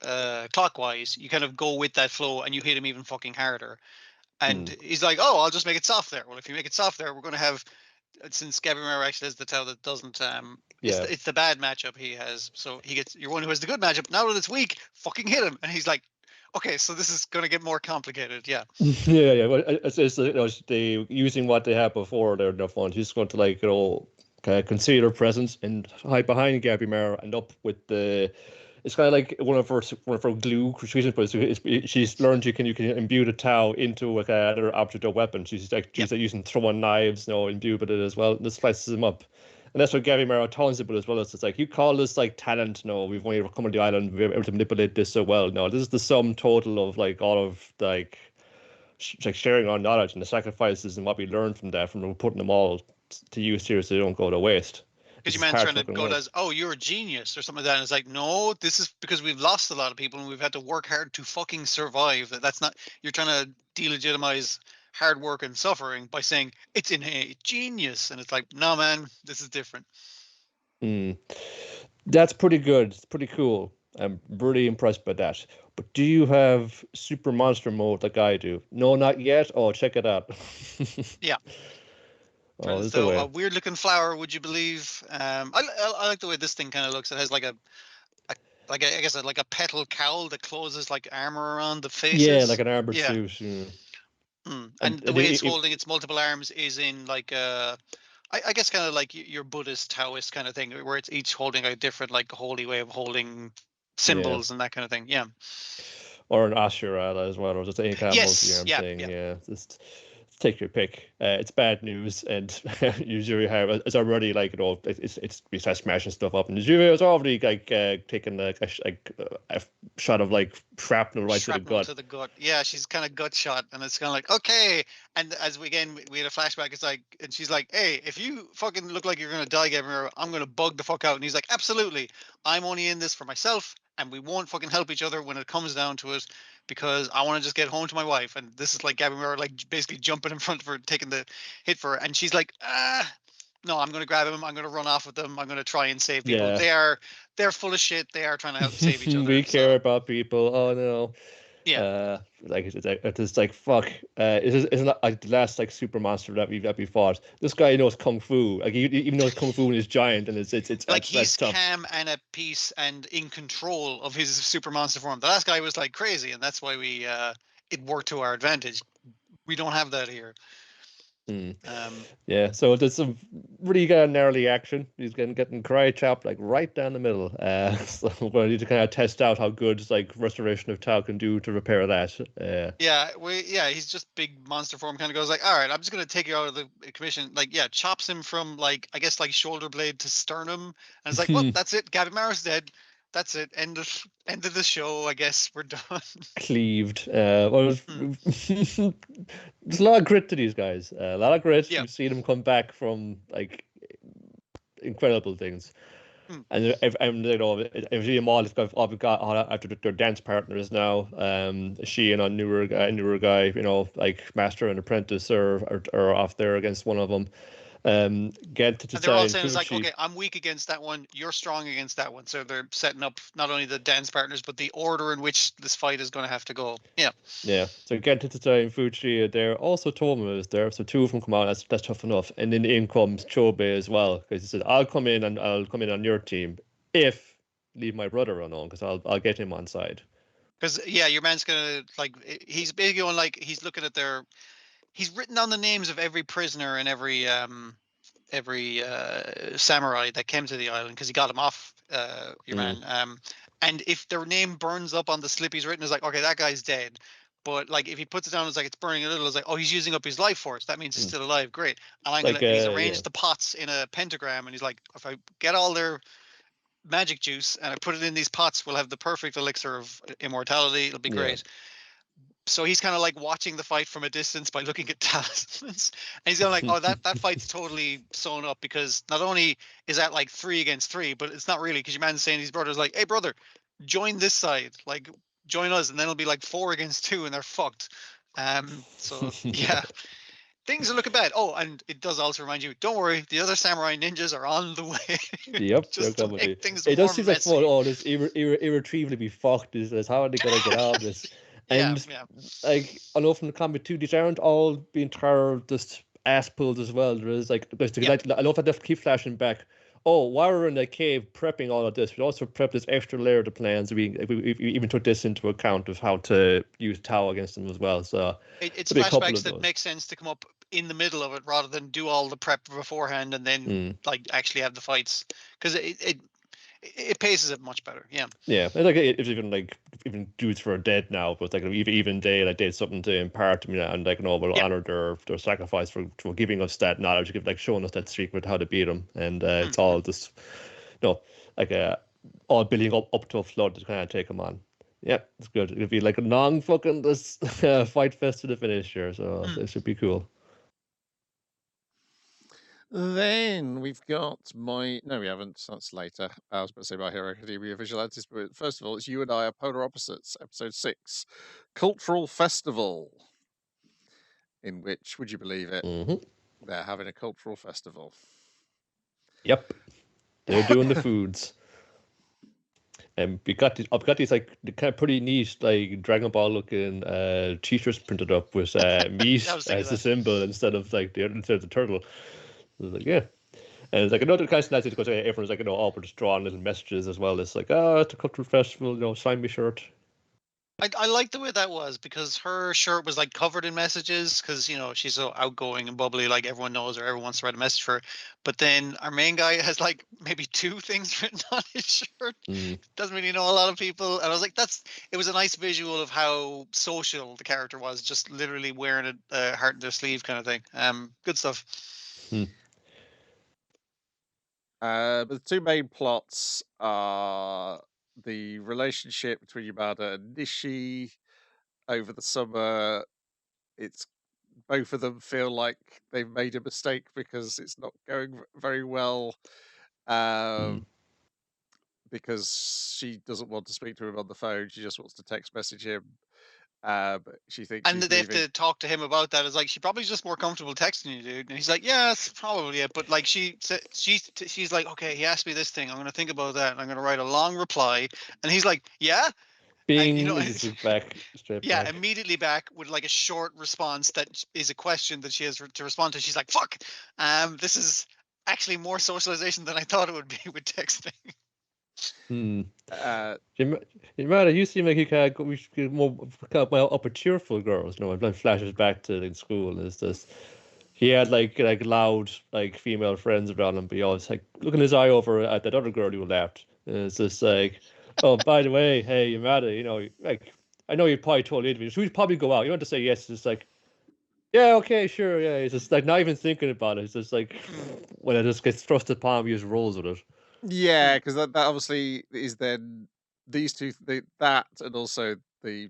[SPEAKER 2] clockwise, you kind of go with that flow and you hit him even fucking harder. And he's like, oh, I'll just make it soft there. Well, if you make it soft there, we're going to have, since Gabby Mara actually has the Tao that doesn't, it's the bad matchup he has. So he gets, you're one who has the good matchup. Now that it's weak, fucking hit him. And he's like, okay, so this is going to get more complicated. Yeah.
[SPEAKER 3] yeah. Well, it's they using what they had before. They're no fun. He's going to like kind of conceal her presence and hide behind Gabby Mara and up with the. It's kind of like one of her glue creations, but she's learned you can imbue the Tao into like another object or weapon. She's using throwing knives, imbued with it as well. This slices him up. And that's what Gabby Mara taunts it as well. It's like, you call this like talent. No, we've only come on the island. We're able to manipulate this so well. No, this is the sum total of like all of like sharing our knowledge and the sacrifices and what we learned from that, from putting them all to use here so they don't go to waste.
[SPEAKER 2] Because your man's trying to go as, oh, you're a genius or something like that. And it's like, no, this is because we've lost a lot of people and we've had to work hard to fucking survive. That's not, you're trying to delegitimize hard work and suffering by saying it's innate genius. And it's like, no, man, this is different.
[SPEAKER 3] That's pretty good. It's pretty cool. I'm really impressed by that. But do you have super monster mode like I do? No, not yet. Oh, check it out.
[SPEAKER 2] Yeah. So a weird looking flower, would you believe? I like the way this thing kind of looks. It has like I guess like a petal cowl that closes like armor around the faces.
[SPEAKER 3] Yeah, like an armored suit.
[SPEAKER 2] And the way it's holding its multiple arms is in like I guess kind of like your Buddhist Taoist kind of thing, where it's each holding a different like holy way of holding symbols and that kind of thing. Yeah.
[SPEAKER 3] Or an Ashura as well, or just any kind of multi-arm thing. Yeah. take your pick. It's bad news, and Yuzuru is already like we start smashing stuff up, and Yuzuru is already like taking a shot of like shrapnel right to the gut.
[SPEAKER 2] To the gut. Yeah, she's kind of gut shot, and it's kind of like okay. And as we had a flashback. It's like, and she's like, "Hey, if you fucking look like you're gonna die, Gabriel, I'm gonna bug the fuck out." And he's like, "Absolutely, I'm only in this for myself, and we won't fucking help each other when it comes down to it." Because I want to just get home to my wife, and this is like Gabrielle like basically jumping in front of her, taking the hit for her, and she's like, no, I'm going to grab him. I'm going to run off with them. I'm going to try and save people.
[SPEAKER 3] Yeah.
[SPEAKER 2] They're full of shit. They are trying to help save each other.
[SPEAKER 3] We care about people. Oh no.
[SPEAKER 2] Yeah.
[SPEAKER 3] It's like fuck. Isn't that like the last like super monster that we fought? This guy knows kung fu. Like he even knows kung fu and is giant, and it's
[SPEAKER 2] like he's
[SPEAKER 3] tough.
[SPEAKER 2] calm and at peace and in control of his super monster form. The last guy was like crazy, and that's why it worked to our advantage. We don't have that here.
[SPEAKER 3] Yeah, so there's some really gnarly action. He's getting karate chopped like right down the middle. So we need to kind of test out how good like restoration of Tau can do to repair that.
[SPEAKER 2] He's just big monster form. Kind of goes like, all right, I'm just gonna take you out of the commission. Like, yeah, chops him from like I guess like shoulder blade to sternum, and it's like, well, that's it. Gabimaru's dead. That's it. End of the show. I guess we're done.
[SPEAKER 3] Cleaved. There's a lot of grit to these guys. A lot of grit.
[SPEAKER 2] Yeah.
[SPEAKER 3] You see them come back from like incredible things. And you know, if you them all, we've got after their dance partners now. She and a newer guy, you know, like master and apprentice are off there against one of them. Get to
[SPEAKER 2] and they're all saying it's like, okay, I'm weak against that one, you're strong against that one. So they're setting up not only the dance partners, but the order in which this fight is going to have to go. Yeah.
[SPEAKER 3] So get to Tatai and Fuji are there. Also Toma is there, so two of them come out. That's tough enough. And then in comes Chobe as well, because he said, I'll come in on your team if leave my brother alone, because I'll get him on side.
[SPEAKER 2] Because your man's gonna like he's basically going like he's looking at he's written down the names of every prisoner and every samurai that came to the island because he got them off your man. And if their name burns up on the slip he's written, it's like, okay, that guy's dead. But like if he puts it down, it's like it's burning a little. It's like, oh, he's using up his life force. That means he's still alive. Great. And I'm gonna. He's arranged the pots in a pentagram, and he's like, if I get all their magic juice and I put it in these pots, we'll have the perfect elixir of immortality. It'll be great. So he's kind of like watching the fight from a distance by looking at talismans, and he's going like, "Oh, that fight's totally sewn up because not only is that like 3 against 3, but it's not really because your man's saying his brother's like, hey brother, join this side, like join us, and then it'll be like 4 against 2, and they're fucked." So yeah, things are looking bad. Oh, and it does also remind you, don't worry, the other samurai ninjas are on the way.
[SPEAKER 3] Yep,
[SPEAKER 2] just to make things
[SPEAKER 3] it does seem like
[SPEAKER 2] messy.
[SPEAKER 3] this irretrievably be fucked. Is how are they gonna get out of this? And like I know from the Combat 2, these aren't all being just ass pulled as well. There's like I love that they keep flashing back. Oh, while we're in the cave prepping all of this, we also prepped this extra layer of the plans. We even took this into account of how to use Tau against them as well. So
[SPEAKER 2] it's flashbacks that make sense to come up in the middle of it rather than do all the prep beforehand and then like actually have the fights, because it paces it much better. Yeah.
[SPEAKER 3] It's like it's even dudes who are dead now, but like even they did something to impart them, and like we'll honor their sacrifice for giving us that knowledge, showing us that secret how to beat them, and it's all just all building up to a flood to kind of take them on. Yeah, it's good. It'll be like a long fucking this fight fest to the finish here, so it should be cool.
[SPEAKER 1] Then we've got no, we haven't. That's later. I was about to say My Hero Academia Vigilantes, but first of all, it's You and I Are Polar Opposites, episode 6, Cultural Festival, in which, would you believe it, they're having a cultural festival.
[SPEAKER 3] Yep, they're doing the foods. And I've got these like the kind of pretty neat like Dragon Ball looking t-shirts printed up with meat as the symbol instead of the turtle. Like, yeah, and it's like another kind of nice because everyone's like all just drawing little messages as well. It's like, it's a cultural festival, sign me shirt.
[SPEAKER 2] I like the way that was because her shirt was like covered in messages because she's so outgoing and bubbly, like everyone knows her, everyone wants to write a message for her. But then our main guy has like maybe two things written on his shirt.
[SPEAKER 3] Mm.
[SPEAKER 2] Doesn't really know a lot of people, and I was like, it was a nice visual of how social the character was, just literally wearing a heart in their sleeve kind of thing. Good stuff.
[SPEAKER 1] But the two main plots are the relationship between Yamada and Nishi over the summer. It's both of them feel like they've made a mistake because it's not going very well. Because she doesn't want to speak to him on the phone. She just wants to text message him. But she thinks
[SPEAKER 2] And
[SPEAKER 1] he's
[SPEAKER 2] they have
[SPEAKER 1] leaving.
[SPEAKER 2] to talk to him about that. It's like she probably just more comfortable texting you, dude. And he's like, yeah, that's probably it. But like she's like, okay, he asked me this thing. I'm gonna think about that, and I'm gonna write a long reply. And he's like, yeah, and
[SPEAKER 3] Bing is just back straight
[SPEAKER 2] yeah,
[SPEAKER 3] back.
[SPEAKER 2] immediately back with like a short response that is a question that she has to respond to. She's like, fuck, this is actually more socialization than I thought it would be with texting.
[SPEAKER 3] Yamada, you seem like you we should get more upper cheerful girls. No, it flashes back to in school. And it's just he had like loud like female friends around him, but he always like looking his eye over at that other girl who left. And it's just like, oh, by the way, hey Yamada, like I know you probably told you we'd probably go out. You want to say yes? It's just like, yeah, okay, sure, yeah. He's just like not even thinking about it. It's just like when it just gets thrust upon him, he just rolls with it.
[SPEAKER 1] Yeah, because that obviously is then these two, that and also the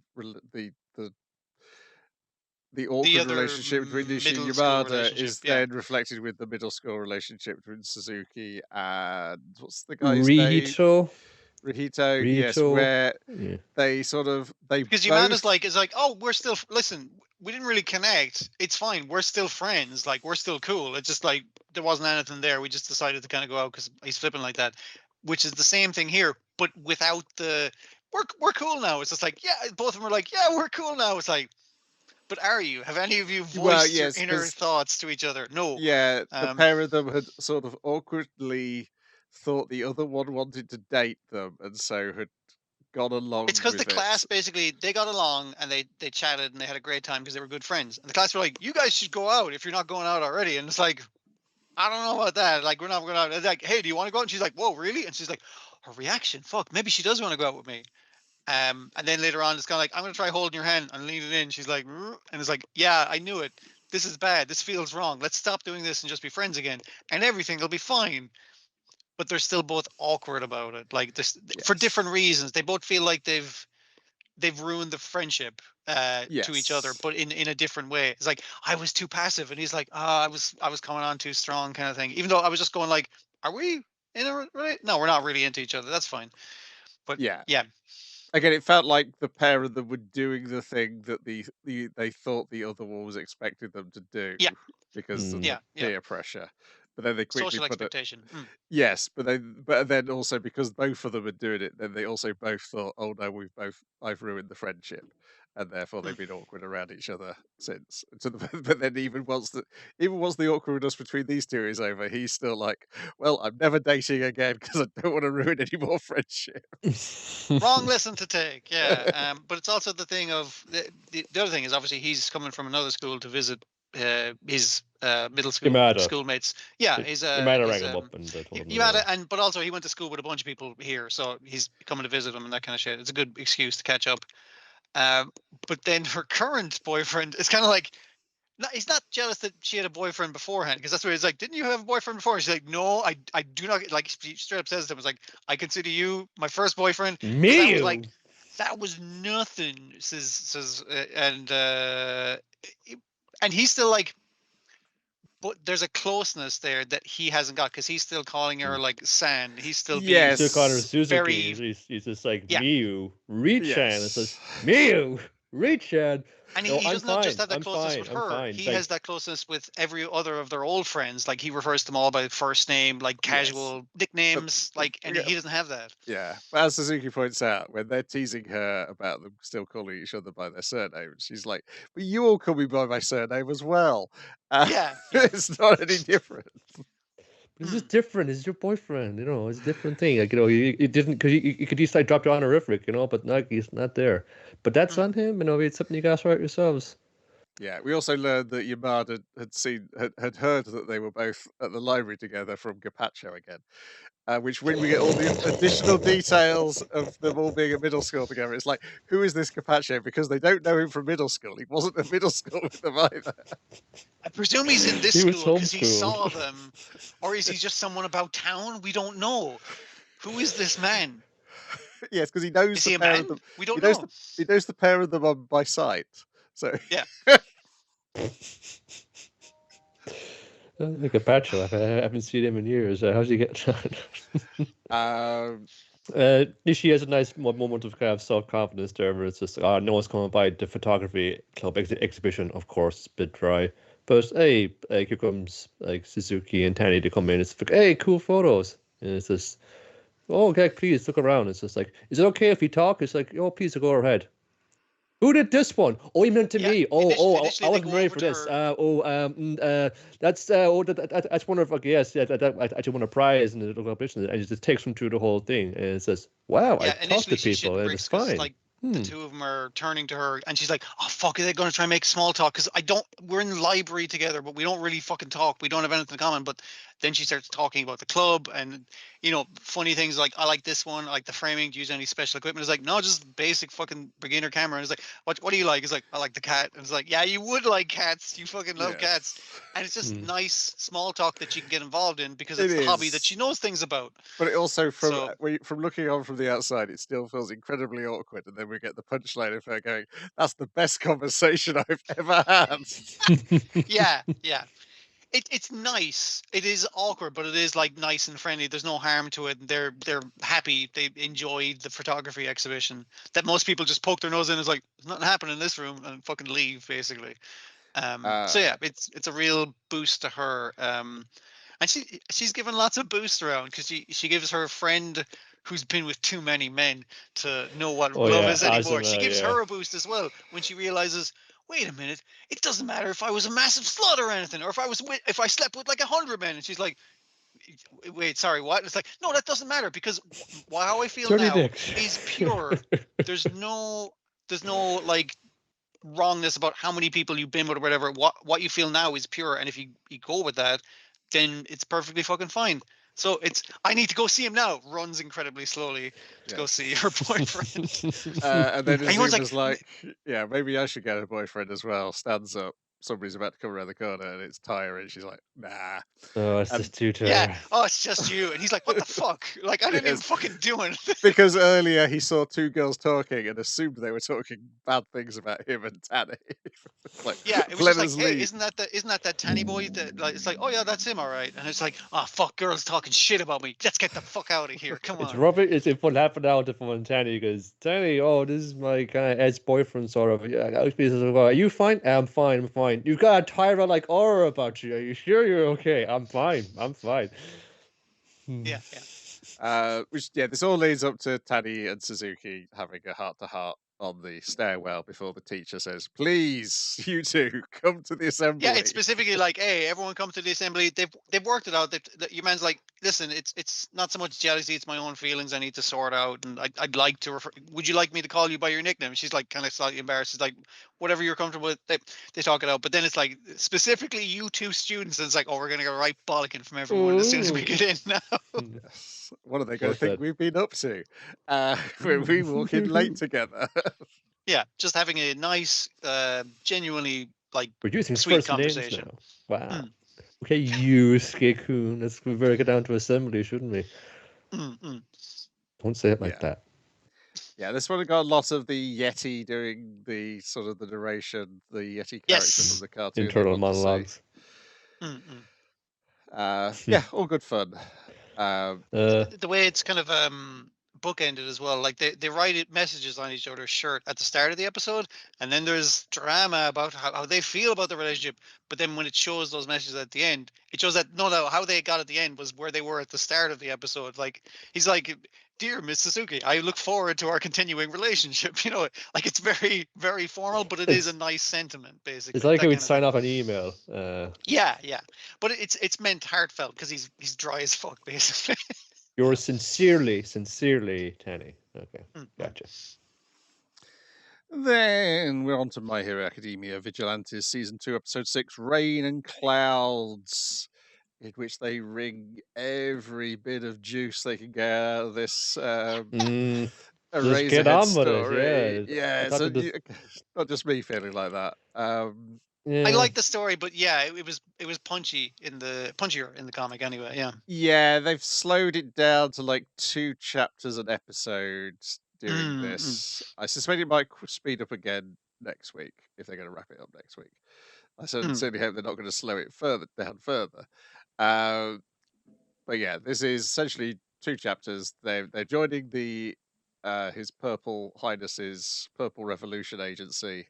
[SPEAKER 1] awkward
[SPEAKER 2] other
[SPEAKER 1] relationship between Nishi and
[SPEAKER 2] middle school
[SPEAKER 1] Yamada
[SPEAKER 2] relationship,
[SPEAKER 1] is
[SPEAKER 2] yeah.
[SPEAKER 1] then reflected with the middle school relationship between Suzuki and what's the guy's
[SPEAKER 3] Rihito.
[SPEAKER 1] name? Rihito. Yes, where they sort of
[SPEAKER 2] because Yamada's like is like, oh, we're still listen. We didn't really connect. It's fine. We're still friends. Like we're still cool. It's just like there wasn't anything there. We just decided to kind of go out because he's flipping like that, which is the same thing here, but without the we're cool now. It's just like, yeah, both of them are like, yeah, we're cool now. It's like, but are you? Have any of you voiced your inner thoughts to each other? No.
[SPEAKER 1] Yeah, the pair of them had sort of awkwardly thought the other one wanted to date them, and so had gone along.
[SPEAKER 2] It's because the class basically they got along and they chatted and they had a great time because they were good friends. And the class were like, "You guys should go out if you're not going out already." And it's like, I don't know about that. Like we're not going out. It's like, hey, do you want to go out? And she's like, whoa, really? And she's like, her reaction, fuck, maybe she does want to go out with me. And then later on, it's kind of like, I'm gonna try holding your hand and lean it in. She's like, and it's like, yeah, I knew it. This is bad. This feels wrong. Let's stop doing this and just be friends again, and everything will be fine. But they're still both awkward about it, like this for different reasons. They both feel like they've ruined the friendship to each other, but in a different way. It's like I was too passive, and he's like, I was coming on too strong, kind of thing. Even though I was just going like, are we in a right? No, we're not really into each other. That's fine. But yeah.
[SPEAKER 1] Again, it felt like the pair of them were doing the thing that they thought the other one was expecting them to do.
[SPEAKER 2] Yeah.
[SPEAKER 1] Because of the peer pressure. But then they quickly
[SPEAKER 2] social
[SPEAKER 1] put
[SPEAKER 2] expectation.
[SPEAKER 1] Yes, but then also because both of them are doing it, then they also both thought, oh no, I've ruined the friendship, and therefore they've been awkward around each other since. But then even once the awkwardness between these two is over, he's still like, well, I'm never dating again because I don't want to ruin any more friendship.
[SPEAKER 2] Wrong lesson to take, yeah. But it's also the thing of the other thing is obviously he's coming from another school to visit his middle school schoolmates. Yeah, he's Yamada, and but also he went to school with a bunch of people here, so he's coming to visit them and that kind of shit. It's a good excuse to catch up. But then her current boyfriend is kind of like, he's not jealous that she had a boyfriend beforehand, because that's what he's like. Didn't you have a boyfriend before? And she's like, no, I do not. Like she straight up says to him, "Was like, I consider you my first boyfriend."
[SPEAKER 3] Me,
[SPEAKER 2] that was like, that was nothing. Says and he's still like, but there's a closeness there that he hasn't got because he's still calling her like San. He's still being
[SPEAKER 3] still calling her Suzuki. He's just like Miyu, Richan. It's just Miyu, Richan.
[SPEAKER 2] And he does not just have that closeness with her. He has that closeness with every other of their old friends. Like he refers to them all by first name, like casual nicknames. And he doesn't have that.
[SPEAKER 1] Yeah, but as Suzuki points out, when they're teasing her about them still calling each other by their surnames, she's like, "But you all call me by my surname as well."
[SPEAKER 2] Yeah.
[SPEAKER 1] It's not any different.
[SPEAKER 3] This is different. It's your boyfriend, it's a different thing. Like, you didn't, because you could just like drop your honorific, but not, he's not there. But that's on him, it's something you guys write yourselves.
[SPEAKER 1] Yeah, we also learned that Yamada had heard that they were both at the library together from Gazpacho again. Which, when we get all the additional details of them all being at middle school together, it's like, who is this Gazpacho? Because they don't know him from middle school. He wasn't at middle school with them either.
[SPEAKER 2] I presume he's in this
[SPEAKER 3] He was
[SPEAKER 2] school because he
[SPEAKER 3] homeschooled.
[SPEAKER 2] saw them, or is he just someone about town? We don't know. Who is this man?
[SPEAKER 1] Yes, because he knows
[SPEAKER 2] Is
[SPEAKER 1] the
[SPEAKER 2] he a
[SPEAKER 1] pair
[SPEAKER 2] man?
[SPEAKER 1] of them.
[SPEAKER 2] We don't
[SPEAKER 1] He knows
[SPEAKER 2] know.
[SPEAKER 1] he knows the pair of them by sight. So
[SPEAKER 2] Yeah.
[SPEAKER 3] Like a bachelor. I haven't seen him in years. How's he getting on? Nishi has a nice moment of kind of self-confidence there, where it's just, no one's coming by the photography club exhibition, of course, a bit dry. But hey, here comes like Suzuki and Tani to come in. It's like, hey, cool photos. And it's just, oh, okay, please look around. It's just like, is it okay if we talk? It's like, oh, please go ahead. Who did this one? Oh, he meant to me.
[SPEAKER 2] Initially
[SPEAKER 3] I wasn't ready for this. That's one of, like, yes, I actually won a prize in the local competition, and it just takes them through the whole thing, and it says, wow, I talked to people, and it's fine.
[SPEAKER 2] Like, the two of them are turning to her, and she's like, oh fuck, are they going to try and make small talk? Because we're in the library together, but we don't really fucking talk. We don't have anything in common. But then she starts talking about the club and, funny things like, I like this one, I like the framing, do you use any special equipment? It's like, no, just basic fucking beginner camera. And it's like, what do you like? It's like, I like the cat. And it's like, yeah, you would like cats. You fucking love cats. And it's just nice small talk that she can get involved in because it's the hobby that she knows things about.
[SPEAKER 1] But it also, from looking on from the outside, it still feels incredibly awkward. And then we get the punchline of her going, that's the best conversation I've ever had.
[SPEAKER 2] Yeah. It's nice. It is awkward, but it is like nice and friendly. There's no harm to it. They're happy. They enjoyed the photography exhibition that most people just poke their nose in. It's like, there's nothing happening in this room, and fucking leave, basically. So yeah, it's a real boost to her. And she's given lots of boosts around because she gives her friend who's been with too many men to know what love is anymore. She gives her a boost as well when she realizes, wait a minute, it doesn't matter if I was a massive slut or anything, or if I slept with like 100 men. And she's like, wait, sorry, what? It's like, no, that doesn't matter because how I feel now is pure. There's no like wrongness about how many people you've been with or whatever. What you feel now is pure, and if you go with that, then it's perfectly fucking fine. So I need to go see him now. Runs incredibly slowly to go see her boyfriend.
[SPEAKER 1] And then Azuma's like, yeah, maybe I should get a boyfriend as well. Stands up. Somebody's about to come around the corner and it's Tyra, and she's like, nah.
[SPEAKER 3] Oh, it's just you, Tyra.
[SPEAKER 2] Yeah. Oh, it's just you. And he's like, what the fuck? Like, I didn't even fucking do anything.
[SPEAKER 1] Because earlier he saw two girls talking and assumed they were talking bad things about him and Tanny.
[SPEAKER 2] Like, yeah, it was just like, hey, isn't that Tanny boy? That, like, it's like, oh yeah, that's him, all right. And it's like, oh fuck, girls talking shit about me. Let's get the fuck out of here. Come on.
[SPEAKER 3] It's rubbish. It's what happened now to fun Tanny, because Tanny, oh, this is my kind of ex-boyfriend, sort of. Yeah, are you fine? I'm fine. You've got a Tyra like aura about you. Are you sure you're okay? I'm fine.
[SPEAKER 2] Yeah.
[SPEAKER 1] This all leads up to Tanny and Suzuki having a heart-to-heart on the stairwell before the teacher says, please, you two, come to the assembly.
[SPEAKER 2] Yeah, it's specifically like, hey, everyone come to the assembly. They've worked it out. Your man's like, listen, it's not so much jealousy, it's my own feelings I need to sort out, and I'd like to would you like me to call you by your nickname? She's like kind of slightly embarrassed. She's like, whatever you're comfortable with. They talk it out, but then it's like, specifically you two students, and it's like, oh, we're gonna go right bollocking from everyone as soon as we get in now.
[SPEAKER 1] Yes. What are they going to think we've been up to? When we walk in late together.
[SPEAKER 2] Yeah, just having a nice, genuinely like
[SPEAKER 3] sweet conversation. Wow. Okay, you Skikun. Let's better get down to assembly, shouldn't we? Don't say it like that.
[SPEAKER 1] Yeah, this one got a lot of the Yeti doing the sort of the narration, the Yeti character from the cartoon.
[SPEAKER 3] Internal monologues.
[SPEAKER 1] Yeah, all good fun.
[SPEAKER 2] The way it's kind of bookended as well, like they write messages on each other's shirt at the start of the episode, and then there's drama about how they feel about the relationship, but then when it shows those messages at the end, it shows that no, how they got at the end was where they were at the start of the episode. Like, he's like, dear Miss Suzuki, I look forward to our continuing relationship. You know, like it's very, very formal, but it is a nice sentiment, basically.
[SPEAKER 3] It's like
[SPEAKER 2] that
[SPEAKER 3] how we'd
[SPEAKER 2] kind of
[SPEAKER 3] sign
[SPEAKER 2] thing.
[SPEAKER 3] off an email.
[SPEAKER 2] Yeah, yeah, but it's meant heartfelt because he's dry as fuck, basically.
[SPEAKER 3] Yours sincerely, Tanny. Okay, gotcha.
[SPEAKER 1] Then we're on to My Hero Academia Vigilantes Season 2, Episode 6, Rain and Clouds, in which they wring every bit of juice they can get out of this
[SPEAKER 3] Just get
[SPEAKER 1] Eraserhead
[SPEAKER 3] on with it.
[SPEAKER 1] story.
[SPEAKER 3] Yeah, I
[SPEAKER 1] Yeah,
[SPEAKER 3] thought
[SPEAKER 1] so
[SPEAKER 3] that this.
[SPEAKER 1] not just me feeling like that.
[SPEAKER 2] I
[SPEAKER 3] Yeah,
[SPEAKER 2] like the story, but yeah, it was punchier in the comic anyway. Yeah.
[SPEAKER 1] Yeah, they've slowed it down to like 2 chapters an episode doing
[SPEAKER 2] Mm,
[SPEAKER 1] this. I suspect it might speed up again next week if they're going to wrap it up next week. I certainly hope they're not going to slow it down further. But yeah, this is essentially 2 chapters. They're joining the His Purple Highness's Purple Revolution Agency.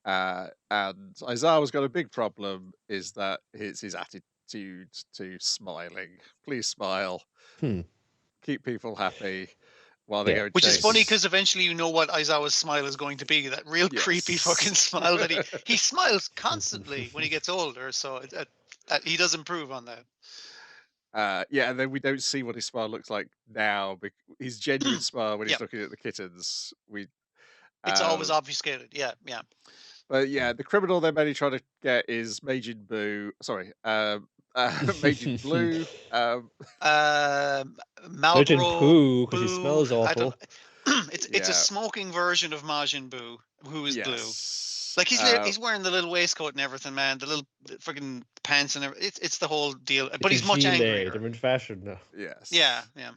[SPEAKER 1] And Aizawa's got a big problem, is that it's his attitude to smiling. Please smile. Keep people happy while they
[SPEAKER 3] Yeah.
[SPEAKER 1] go
[SPEAKER 2] Which is funny
[SPEAKER 1] chase.
[SPEAKER 2] because eventually you know what Aizawa's smile is going to be. That real creepy fucking smile that he smiles constantly when he gets older. So he does improve on that.
[SPEAKER 1] Yeah, and then we don't see what his smile looks like now. His genuine smile when he's
[SPEAKER 2] Yep.
[SPEAKER 1] looking at the kittens.
[SPEAKER 2] It's always obfuscated. Yeah, yeah.
[SPEAKER 1] But yeah, the criminal they're mainly trying to get is Majin Buu. Sorry, Majin Blue.
[SPEAKER 3] Majin
[SPEAKER 2] Malboro
[SPEAKER 3] Poo, because he
[SPEAKER 2] Boo.
[SPEAKER 3] smells
[SPEAKER 2] I don't.
[SPEAKER 3] awful.
[SPEAKER 2] It's a
[SPEAKER 1] Yeah.
[SPEAKER 2] smoking version of Majin Buu, who is blue.
[SPEAKER 1] Yes.
[SPEAKER 2] Like he's wearing the little waistcoat and everything, man. The little fucking pants and everything. It's the whole deal. But he's much angrier.
[SPEAKER 3] They're in fashion now.
[SPEAKER 1] Yes.
[SPEAKER 2] Yeah, yeah.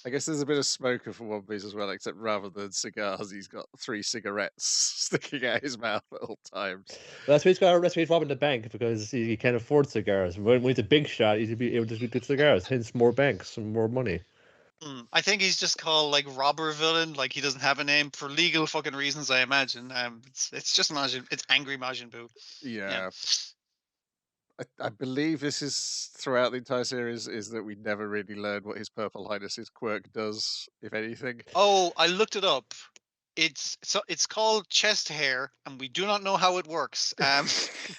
[SPEAKER 1] I guess there's a bit of smoker for One Piece as well, except rather than cigars, he's got 3 cigarettes sticking out his mouth at all times.
[SPEAKER 3] That's why he's got arrested robbing the bank, because he can't afford cigars. When he's a big shot, he'd be able to get cigars. Hence, more banks and more money.
[SPEAKER 2] I think he's just called like robber villain. Like he doesn't have a name for legal fucking reasons, I imagine. It's just Majin. It's angry Majin Buu.
[SPEAKER 1] Yeah. I believe this is throughout the entire series, is that we never really learn what His Purple Highness's quirk does, if anything.
[SPEAKER 2] Oh, I looked it up. It's called chest hair, and we do not know how it works.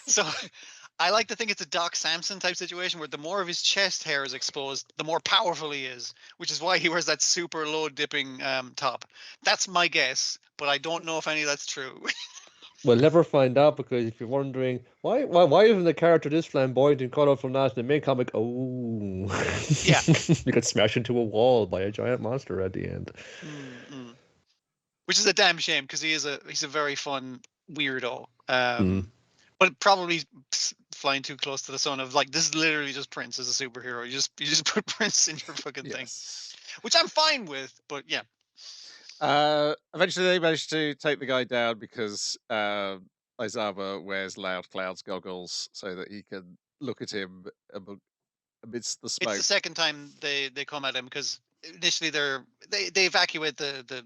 [SPEAKER 2] So I like to think it's a Doc Samson type situation where the more of his chest hair is exposed, the more powerful he is, which is why he wears that super low dipping top. That's my guess, but I don't know if any of that's true.
[SPEAKER 3] We'll never find out, because if you're wondering why isn't the character this flamboyant and colorful now in the main comic? Oh,
[SPEAKER 2] yeah,
[SPEAKER 3] you got smashed into a wall by a giant monster at the end.
[SPEAKER 2] Which is a damn shame, because he's a very fun weirdo. But probably flying too close to the sun of like, this is literally just Prince as a superhero. You just put Prince in your fucking thing, which I'm fine with. But yeah.
[SPEAKER 1] Eventually they managed to take the guy down because Aizawa wears Loud Cloud's goggles so that he can look at him amidst the smoke.
[SPEAKER 2] It's the second time they come at him, because initially they evacuate the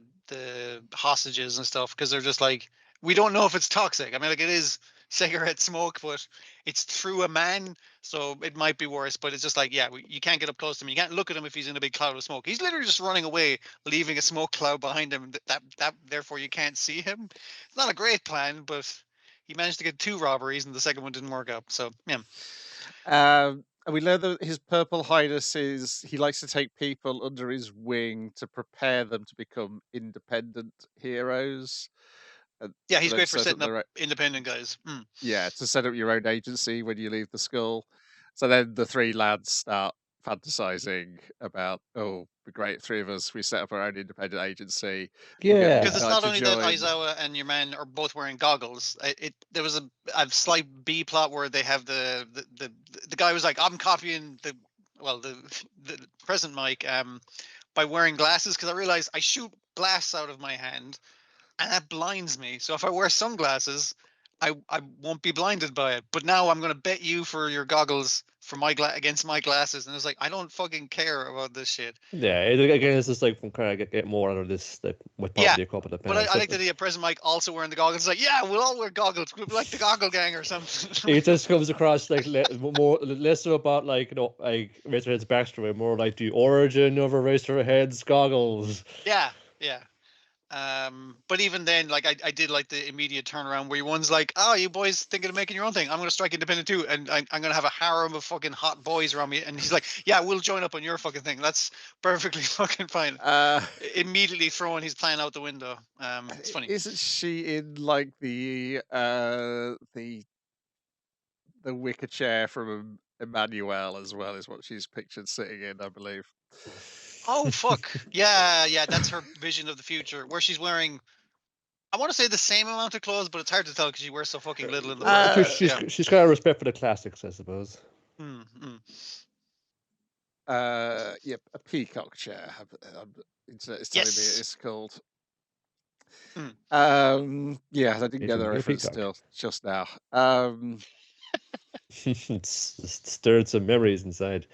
[SPEAKER 2] hostages and stuff, because they're just like, we don't know if it's toxic. I mean, like, it is cigarette smoke, but it's through a man, so it might be worse. But it's just like, yeah, you can't get up close to him. You can't look at him if he's in a big cloud of smoke. He's literally just running away, leaving a smoke cloud behind him. That therefore you can't see him. It's not a great plan, but he managed to get 2 robberies, and the second one didn't work out. So yeah.
[SPEAKER 1] And we learn that His Purple Highness he likes to take people under his wing to prepare them to become independent heroes.
[SPEAKER 2] Yeah, he's great for setting up independent guys.
[SPEAKER 1] Yeah, to set up your own agency when you leave the school. So then the 3 lads start fantasizing about, oh, the great 3 of us, we set up our own independent agency.
[SPEAKER 3] Yeah,
[SPEAKER 2] because it's not only that Aizawa and your man are both wearing goggles. There was a slight B plot where they have the guy was like, I'm copying the present Mike by wearing glasses, because I realized I shoot blasts out of my hand and that blinds me. So if I wear sunglasses, I won't be blinded by it. But now I'm going to bet you for your goggles for my against my glasses, and it's like I don't fucking care about this shit.
[SPEAKER 3] Yeah, again, it's just like from kind of get more out of this like, with
[SPEAKER 2] Yeah,
[SPEAKER 3] probably a couple of
[SPEAKER 2] but
[SPEAKER 3] panels.
[SPEAKER 2] I like the idea of President Mike also wearing the goggles. It's like, yeah, we'll all wear goggles. We'll be like the Goggle Gang or something.
[SPEAKER 3] It just comes across like more less about like like Eraserhead's backstory, more like the origin of Eraserhead's goggles.
[SPEAKER 2] Yeah, yeah. But even then, like I did like the immediate turnaround where one's like, "Oh, you boys thinking of making your own thing? I'm gonna strike independent too, and I'm gonna have a harem of fucking hot boys around me." And he's like, "Yeah, we'll join up on your fucking thing. That's perfectly fucking fine." Immediately throwing his plan out the window. It's funny.
[SPEAKER 1] Isn't she in like the wicker chair from Emmanuel as well? Is what she's pictured sitting in, I believe.
[SPEAKER 2] Oh fuck! Yeah, yeah, that's her vision of the future, where she's wearing. I want to say the same amount of clothes, but it's hard to tell because she wears so fucking little in the first.
[SPEAKER 3] She's got a respect for the classics, I suppose.
[SPEAKER 1] Yep, a peacock chair. It's telling me it's called. Yeah, I didn't get the reference still just now.
[SPEAKER 3] It's stirred some memories inside.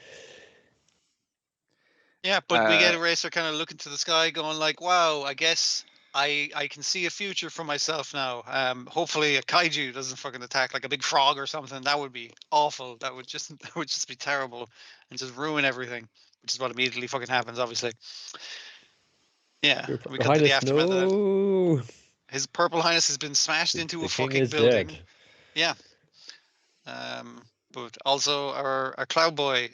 [SPEAKER 2] Yeah, but we get Eraser kind of looking to the sky, going like, "Wow, I guess I can see a future for myself now. Hopefully, a kaiju doesn't fucking attack like a big frog or something. That would be awful. That would just be terrible and just ruin everything. Which is what immediately fucking happens, obviously. Yeah, we cut to the aftermath of that. His Purple Highness has been smashed into a fucking building. Dead. Yeah. But also our Cloud Boy.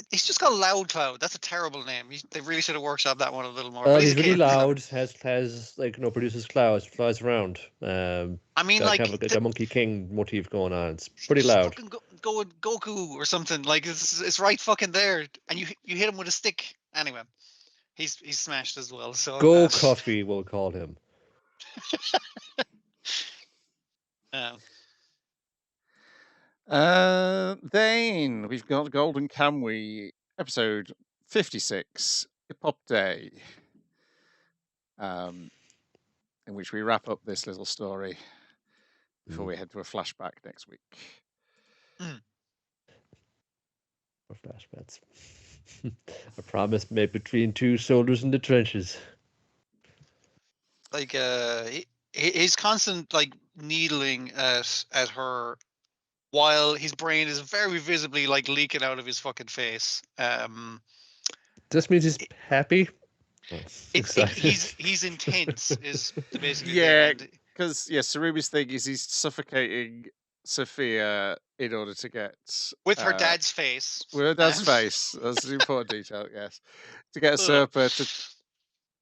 [SPEAKER 2] He's just called Loud Cloud. That's a terrible name. They really should have workshopped that one a little more.
[SPEAKER 3] He's really loud. Has like produces clouds, flies around.
[SPEAKER 2] I mean, like
[SPEAKER 3] have a Monkey King motif going on. It's pretty loud.
[SPEAKER 2] Fucking go with Goku or something. Like it's right fucking there, and you hit him with a stick. Anyway, he's smashed as well. So
[SPEAKER 3] Go Coffee, we'll call him.
[SPEAKER 1] Then we've got Golden Kamuy, episode 56, Ipopte, in which we wrap up this little story before we head to a flashback next week.
[SPEAKER 3] Or flashbacks. A promise made between two soldiers in the trenches.
[SPEAKER 2] Like he's constant like needling at her, while his brain is very visibly like leaking out of his fucking face.
[SPEAKER 3] This means he's happy.
[SPEAKER 2] He's intense. Is basically
[SPEAKER 1] because Sarumi's thing is he's suffocating Sophia in order to get
[SPEAKER 2] with her dad's face.
[SPEAKER 1] With her dad's face. That's an important detail. Yes, to get Usurper to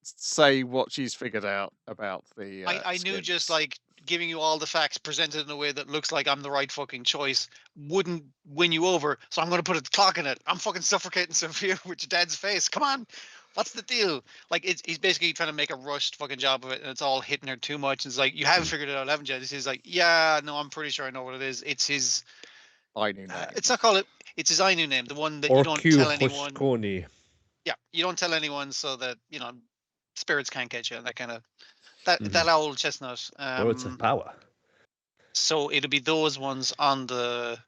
[SPEAKER 1] say what she's figured out about the.
[SPEAKER 2] I knew just like giving you all the facts presented in a way that looks like I'm the right fucking choice wouldn't win you over. So I'm going to put a clock in it. I'm fucking suffocating Sophia with your dad's face. Come on. What's the deal? Like, he's basically trying to make a rushed fucking job of it, and it's all hitting her too much. It's like, you haven't figured it out, haven't you? He's like, yeah, no, I'm pretty sure I know what it is. It's his
[SPEAKER 1] Ainu name.
[SPEAKER 2] It's not called it. It's his Ainu name, the one that you don't tell anyone. Yeah, you don't tell anyone so that spirits can't get you. That kind of that old chestnut.
[SPEAKER 3] It's a power.
[SPEAKER 2] So it'll be those ones on the.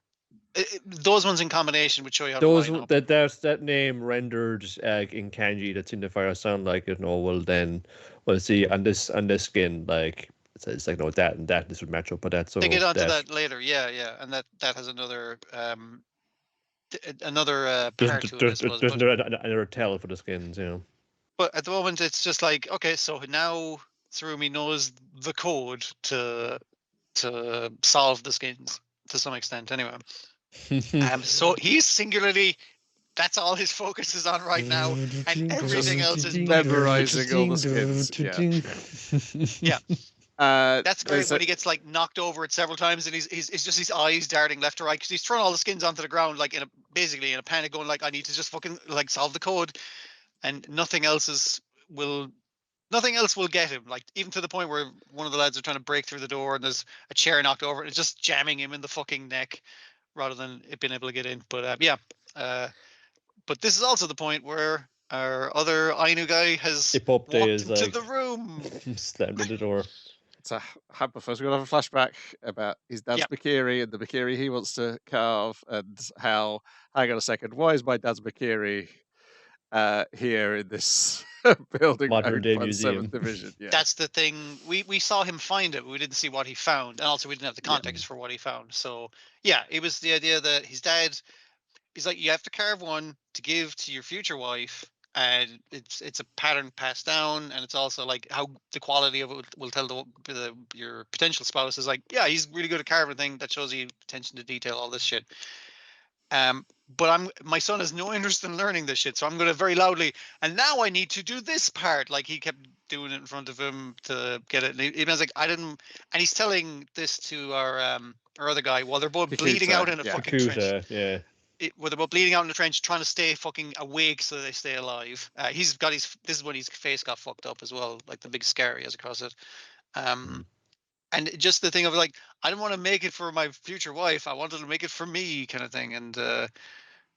[SPEAKER 2] Those ones in combination would show you how
[SPEAKER 3] those
[SPEAKER 2] to line up.
[SPEAKER 3] that name rendered in kanji that's in the fire sound like it. Well then we'll see on this skin like it's like that and that this would match up, but that's so
[SPEAKER 2] they get onto that later. Yeah, and that has another part to it. I suppose,
[SPEAKER 3] there's another tell for the skins,
[SPEAKER 2] But at the moment it's just like, okay, so now Tsurumi knows the code to solve the skins to some extent anyway. So he's singularly, that's all his focus is on right now, and everything else is
[SPEAKER 1] memorizing all the skins.
[SPEAKER 2] Yeah. That's great when he gets like knocked over it several times, and he's just his eyes darting left to right because he's throwing all the skins onto the ground like basically in a panic, going like, I need to just fucking like solve the code, and nothing else will get him, like even to the point where one of the lads are trying to break through the door and there's a chair knocked over and it's just jamming him in the fucking neck rather than it being able to get in. But but this is also the point where our other Ainu guy has
[SPEAKER 3] Ipopte
[SPEAKER 2] walked
[SPEAKER 3] is
[SPEAKER 2] into
[SPEAKER 3] like
[SPEAKER 2] the room,
[SPEAKER 3] slammed in the door.
[SPEAKER 1] to Hamper first, we're going to have a flashback about his dad's
[SPEAKER 2] Yep.
[SPEAKER 1] Bakiri and the Bakiri he wants to carve, and how, hang on a second, why is my dad's Bakiri here in this building
[SPEAKER 3] Modern
[SPEAKER 1] owned
[SPEAKER 3] day
[SPEAKER 1] by the 7th
[SPEAKER 3] museum.
[SPEAKER 1] Division? Yeah.
[SPEAKER 2] That's the thing. We saw him find it, but we didn't see what he found, and also we didn't have the
[SPEAKER 1] Yeah.
[SPEAKER 2] context for what he found. So yeah, it was the idea that his dad, he's like, you have to carve one to give to your future wife, and it's a pattern passed down, and it's also like how the quality of it will tell your potential spouse is like, yeah, he's really good at carving thing. That shows you attention to detail, all this shit. But my son has no interest in learning this shit, so I'm gonna very loudly, and now I need to do this part. Like he kept doing it in front of him to get it. And he was like, I didn't, and he's telling this to our other guy while they're both bleeding out in a fucking trench.
[SPEAKER 3] Kakuta, yeah.
[SPEAKER 2] Where they're both bleeding out in the trench, trying to stay fucking awake so they stay alive. He's got this is when his face got fucked up as well, like the big scar he has across it. And just the thing of like, I didn't want to make it for my future wife. I wanted to make it for me, kind of thing. And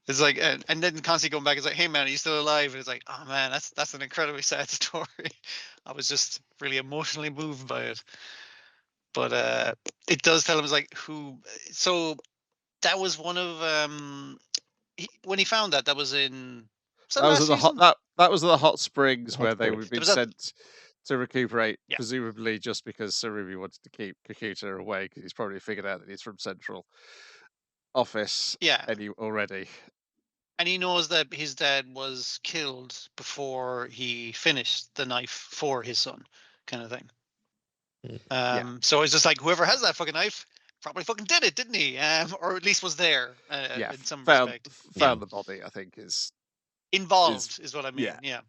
[SPEAKER 2] it's like, and then constantly going back, it's like, hey man, are you still alive? And it's like, oh man, that's an incredibly sad story. I was just really emotionally moved by it. But it does tell him, it's like, who. So that was one of when he found that was in.
[SPEAKER 1] That was at the hot springs where they
[SPEAKER 2] springs.
[SPEAKER 1] would be
[SPEAKER 2] It was at-
[SPEAKER 1] sent to recuperate,
[SPEAKER 2] Yeah.
[SPEAKER 1] presumably just because Sarumi wanted to keep Kakuta away, because he's probably figured out that he's from Central Office
[SPEAKER 2] Yeah.
[SPEAKER 1] already.
[SPEAKER 2] And he knows that his dad was killed before he finished the knife for his son, kind of thing. So it's just like, whoever has that fucking knife probably fucking did it, didn't he? Or at least was there in some respect.
[SPEAKER 1] Found the body, I think, is
[SPEAKER 2] involved, is what I mean. Yeah.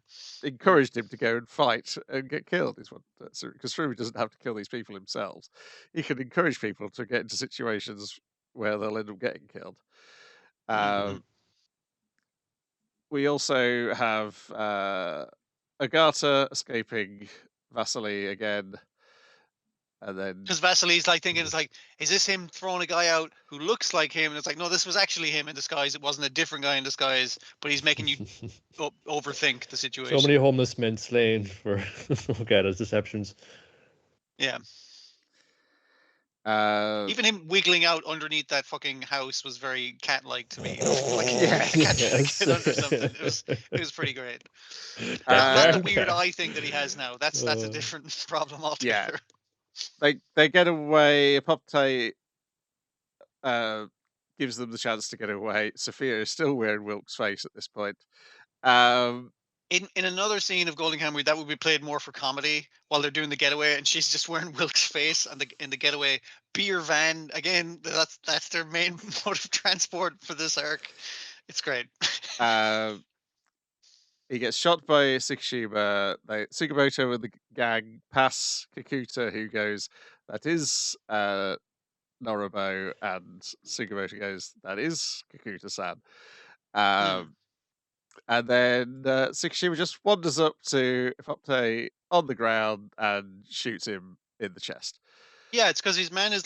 [SPEAKER 1] Encouraged him to go and fight and get killed, is what, because Sarumi doesn't have to kill these people himself. He can encourage people to get into situations where they'll end up getting killed. We also have Agata escaping Vasily again. And then,
[SPEAKER 2] because Vasily's like thinking, it's like, is this him throwing a guy out who looks like him? And it's like, no, this was actually him in disguise. It wasn't a different guy in disguise, but he's making you overthink the situation.
[SPEAKER 3] So many homeless men slain for Agata's deceptions.
[SPEAKER 2] Yeah. Even him wiggling out underneath that fucking house was very cat-like to me. Like,
[SPEAKER 3] Yes.
[SPEAKER 2] get under something. It was pretty great. Not the weird eye thing that he has now. That's a different problem altogether.
[SPEAKER 1] Yeah. They get away. Ipopte gives them the chance to get away. Sophia is still wearing Wilk's face at this point.
[SPEAKER 2] In another scene of Golden Kamuy, that would be played more for comedy while they're doing the getaway, and she's just wearing Wilk's face and in the getaway beer van. Again, that's their main mode of transport for this arc. It's great.
[SPEAKER 1] He gets shot by Tsukushima. Sugimoto and the gang pass Kakuta, who goes, "That is Norobo," and Sugimoto goes, "That is Kakuta-san." And then Tsukushima just wanders up to Ipopte on the ground and shoots him in the chest.
[SPEAKER 2] Yeah, it's because his man is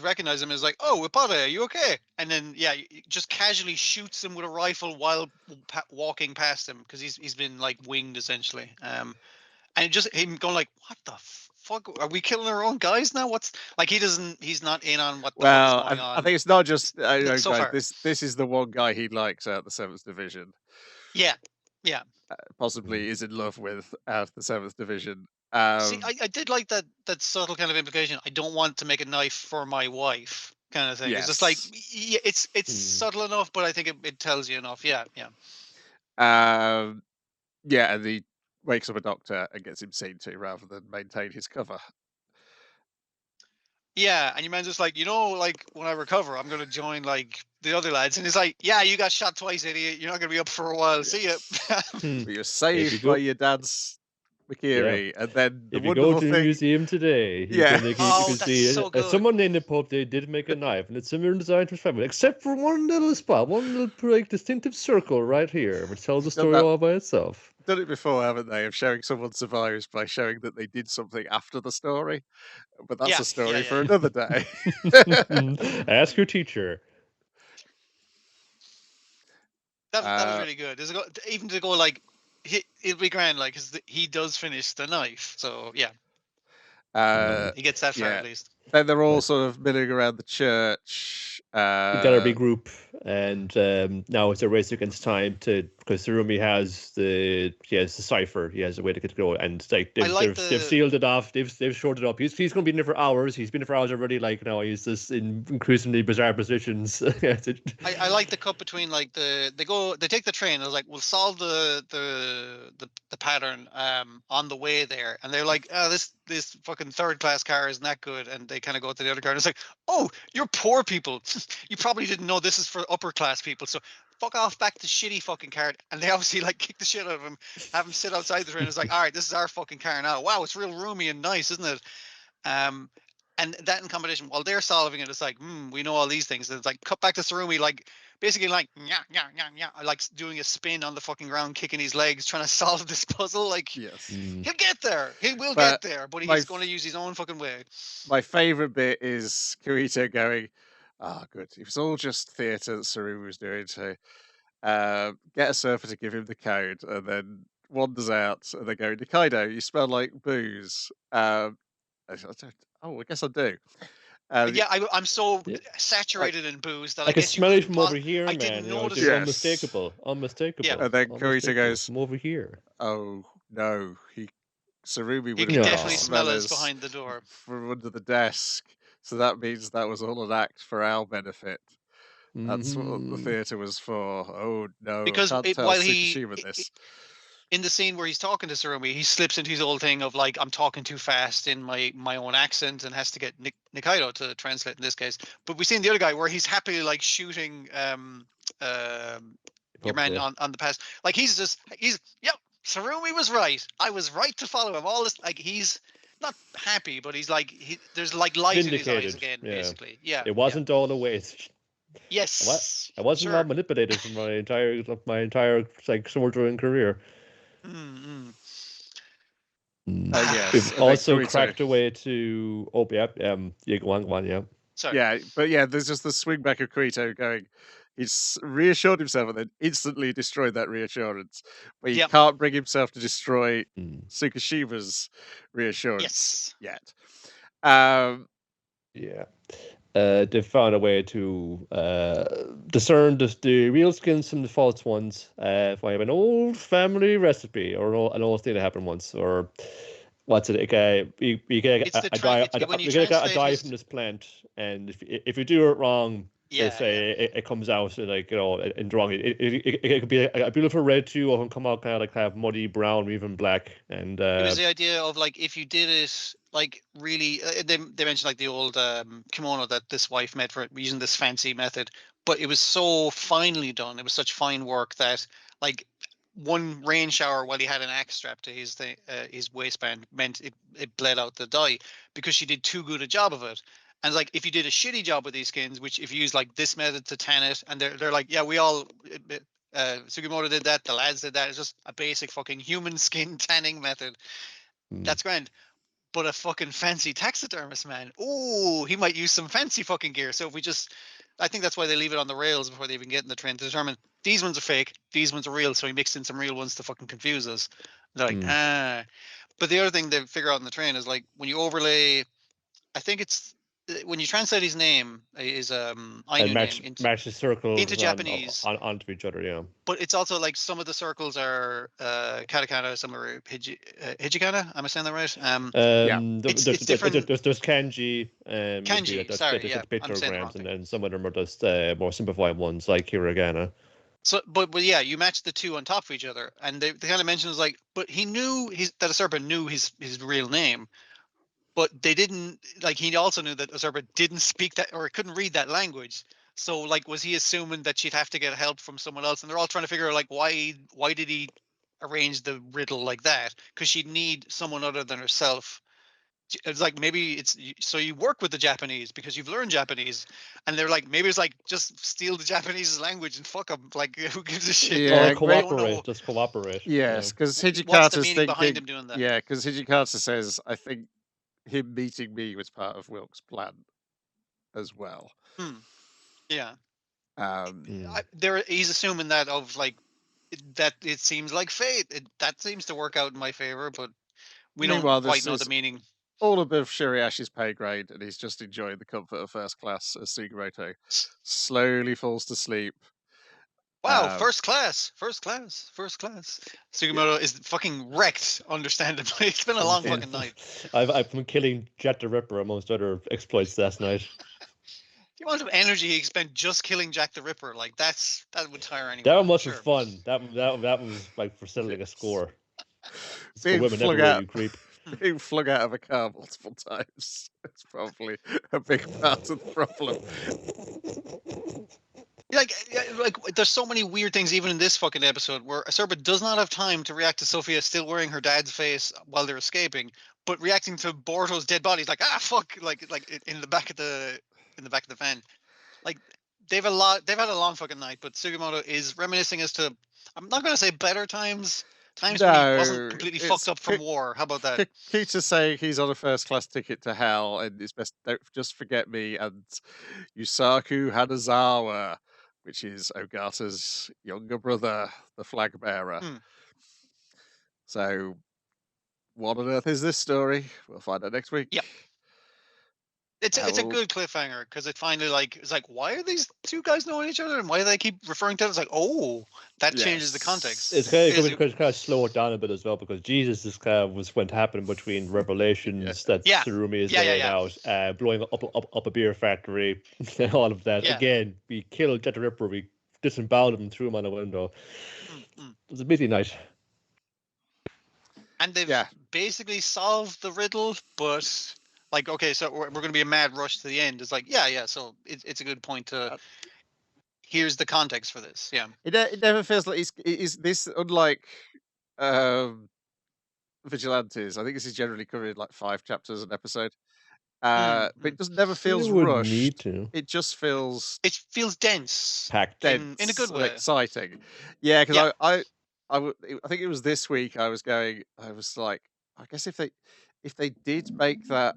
[SPEAKER 2] recognizing him as like, "Oh, Ipopte, are you okay?" And then just casually shoots him with a rifle while walking past him, because he's been like winged essentially. And just him going like, "What the fuck? Are we killing our own guys now? What's like?" He's not in on what the fuck is going on.
[SPEAKER 1] I think it's not just
[SPEAKER 2] So far.
[SPEAKER 1] This is the one guy he likes out of the 7th Division.
[SPEAKER 2] Yeah.
[SPEAKER 1] Possibly is in love with out of the 7th Division.
[SPEAKER 2] See, I did like that subtle kind of implication. I don't want to make a knife for my wife, kind of thing.
[SPEAKER 1] Yes.
[SPEAKER 2] It's just like, it's subtle enough, but I think it tells you enough. Yeah.
[SPEAKER 1] And he wakes up a doctor and gets him seen to, rather than maintain his cover.
[SPEAKER 2] Yeah, and your man's just like, like, when I recover, I'm going to join, like, the other lads. And he's like, yeah, you got shot twice, idiot. You're not going to be up for a while. Yes. See ya.
[SPEAKER 1] But you're saved by your dad's Mikiri. And then the
[SPEAKER 3] if you
[SPEAKER 1] wonderful
[SPEAKER 3] go to the
[SPEAKER 1] thing...
[SPEAKER 3] museum today, you can see
[SPEAKER 2] so good.
[SPEAKER 3] someone named Ipopte did make a knife, and it's similar in design to his family, except for one little spot, one little like, distinctive circle right here, which tells the story all by itself.
[SPEAKER 1] Done it before, haven't they? Of showing someone survives by showing that they did something after the story. But that's a story for another day.
[SPEAKER 3] Ask your teacher.
[SPEAKER 2] That was really good. Even to go like, it'll be grand, like, because he does finish the knife. So yeah. He gets that far
[SPEAKER 1] yeah.
[SPEAKER 2] at least.
[SPEAKER 1] Then they're all
[SPEAKER 3] But-
[SPEAKER 1] sort of milling around the church.
[SPEAKER 3] We got our big group, and now it's a race against time because Sarumi has the cipher. He has a way to get to go, and it's like they've sealed it off. They've shorted it up. He's going to be in there for hours. He's been there for hours already. Like now, he's just in increasingly bizarre positions.
[SPEAKER 2] I like the cut between like they take the train. I was like, we'll solve the pattern on the way there, and they're like, oh, this fucking third class car isn't that good, and they kind of go to the other car, and it's like, oh, you're poor people. You probably didn't know this is for upper class people, so fuck off back to shitty fucking car. And they obviously like kick the shit out of him, have him sit outside the train. It's like, all right, this is our fucking car now. Wow, it's real roomy and nice, isn't it? And that in combination, while they're solving it, it's like, we know all these things. And it's like cut back to Sarumi, like basically like like doing a spin on the fucking ground, kicking his legs, trying to solve this puzzle. Like,
[SPEAKER 1] yes.
[SPEAKER 2] he'll get there. He will get there, but he's going to use his own fucking way.
[SPEAKER 1] My favorite bit is Kirito going, good. It was all just theatre that Sarumi was doing to get a surfer to give him the code, and then wanders out, and they go, Nikaido, you smell like booze. I guess I do.
[SPEAKER 2] I'm so saturated in booze that
[SPEAKER 3] I can smell it from over here, man.
[SPEAKER 2] Didn't notice.
[SPEAKER 1] Yes.
[SPEAKER 3] Unmistakable.
[SPEAKER 2] Yeah.
[SPEAKER 1] And then Kirito goes,
[SPEAKER 3] from over here.
[SPEAKER 1] oh no, Sarumi
[SPEAKER 2] He
[SPEAKER 1] would
[SPEAKER 2] can definitely smell us behind the door
[SPEAKER 1] from under the desk. So that means that was all an act for our benefit. That's what the theatre was for. Oh no,
[SPEAKER 2] because
[SPEAKER 1] I can't tell Tsukishima this.
[SPEAKER 2] In the scene where he's talking to Sarumi, he slips into his old thing of like, I'm talking too fast in my own accent, and has to get Nikaido to translate in this case. But we've seen the other guy where he's happily like shooting your man on the pass. Like he's yep, Sarumi was right. I was right to follow him. All this, like, he's not happy, but he's like, there's like light in his eyes again, basically. Yeah.
[SPEAKER 3] It wasn't all a waste.
[SPEAKER 2] Yes.
[SPEAKER 3] I wasn't all manipulated for my entire like sword throwing career.
[SPEAKER 1] Yes.
[SPEAKER 3] We've also cracked away to yeah, go on, yeah.
[SPEAKER 2] Sorry.
[SPEAKER 1] Yeah, but yeah, there's just the swing back of Kirito going. He's reassured himself and then instantly destroyed that reassurance. But he can't bring himself to destroy Tsukishima's reassurance yet.
[SPEAKER 3] They've found a way to discern the real skins from the false ones. If I have an old family recipe or an old thing that happened once, or what's it? You get a dye from this plant, and if you do it wrong, they say it comes out like, in wrong. It could be a beautiful red too, or it can come out kind of muddy brown or even black. And
[SPEAKER 2] it was the idea of like, if you did it like really, they mentioned like the old kimono that this wife made for it using this fancy method, but it was so finely done. It was such fine work that like one rain shower while he had an axe strapped to his waistband meant it bled out the dye because she did too good a job of it. And like, if you did a shitty job with these skins, which if you use like this method to tan it, and they're like, yeah, we all, Sugimoto did that, the lads did that. It's just a basic fucking human skin tanning method. That's grand. But a fucking fancy taxidermist, man, he might use some fancy fucking gear. So if we I think that's why they leave it on the rails before they even get in the train to determine these ones are fake, these ones are real. So he mixed in some real ones to fucking confuse us. They're like, But the other thing they figure out in the train is like, when you overlay, I think it's when you translate his name, his Ainu name
[SPEAKER 3] match the circles
[SPEAKER 2] into Japanese
[SPEAKER 3] onto each other, yeah.
[SPEAKER 2] But it's also like some of the circles are katakana, some are hijikana. Am I saying that right?
[SPEAKER 3] It's different. There's kanji.
[SPEAKER 2] Kanji, sorry,
[SPEAKER 3] pictograms, and then some of them are just more simplified ones like hiragana.
[SPEAKER 2] So, but yeah, you match the two on top of each other, and they kind of mentions like, but he knew that Usurpa knew his real name. But they didn't, like, he also knew that Usurpa didn't speak that, or couldn't read that language. So, like, was he assuming that she'd have to get help from someone else? And they're all trying to figure out, like, why did he arrange the riddle like that? Because she'd need someone other than herself. It's like, maybe it's, so you work with the Japanese because you've learned Japanese. And they're like, maybe it's like, just steal the Japanese language and fuck them. Like, who gives a shit?
[SPEAKER 3] Yeah, cooperate, just cooperate.
[SPEAKER 1] Yes, because
[SPEAKER 2] Hijikata's thinking... behind him doing that?
[SPEAKER 1] Yeah, because Hijikata says, I think him meeting me was part of Wilk's plan as well.
[SPEAKER 2] Yeah. He's assuming that of like that it seems like fate. That seems to work out in my favor, but we don't quite know the meaning.
[SPEAKER 1] all above Shiriashi's pay grade, and he's just enjoying the comfort of first class as Sugimoto slowly falls to sleep.
[SPEAKER 2] Wow, first class. Sugimoto is fucking wrecked, understandably. It's been a long fucking night.
[SPEAKER 3] I've been killing Jack the Ripper amongst other exploits last night.
[SPEAKER 2] The amount of energy he spent just killing Jack the Ripper, like that would tire anyone.
[SPEAKER 3] That much
[SPEAKER 2] sure.
[SPEAKER 3] was fun. That was like for settling a score. It's for
[SPEAKER 1] Being
[SPEAKER 3] women
[SPEAKER 1] flung
[SPEAKER 3] everywhere,
[SPEAKER 1] out,
[SPEAKER 3] you creep.
[SPEAKER 1] being flung out of a car multiple times. It's probably a big part of the problem.
[SPEAKER 2] Like there's so many weird things even in this fucking episode where Acerba does not have time to react to Sophia still wearing her dad's face while they're escaping, but reacting to Borto's dead body. He's like, fuck, like in the back of the van. Like they've had a long fucking night, but Sugimoto is reminiscing as to, I'm not going to say better times when he wasn't completely fucked up from war. How about that?
[SPEAKER 1] Kita's saying he's on a first class ticket to hell, and it's best don't just forget me and Yusaku Hanazawa, which is Ogata's younger brother, the flag bearer. So, what on earth is this story? We'll find out next week.
[SPEAKER 2] Yep. It's a good cliffhanger because it finally it's like, why are these two guys knowing each other and why do they keep referring to it? It's like, oh, that changes the context.
[SPEAKER 3] It's kind of slow it down a bit as well because Jesus is kind of was when happening between Revelations that Tsurumi is laying out, blowing up a beer factory, and all of that. Again, we killed Jet the Ripper, we disemboweled him and threw him on a window. It was a busy night.
[SPEAKER 2] And they've basically solved the riddle, but like, okay, so we're going to be a mad rush to the end. It's like, so it's a good point to. Here's the context for this. Yeah,
[SPEAKER 1] it never feels like is this unlike Vigilantes. I think this is generally covered in like 5 chapters an episode. But it doesn't never feels rushed.
[SPEAKER 3] Need to.
[SPEAKER 1] It just feels.
[SPEAKER 2] It feels dense,
[SPEAKER 3] packed,
[SPEAKER 2] in a good way,
[SPEAKER 1] exciting. Yeah, because I think it was this week. I was like, I guess if they did make that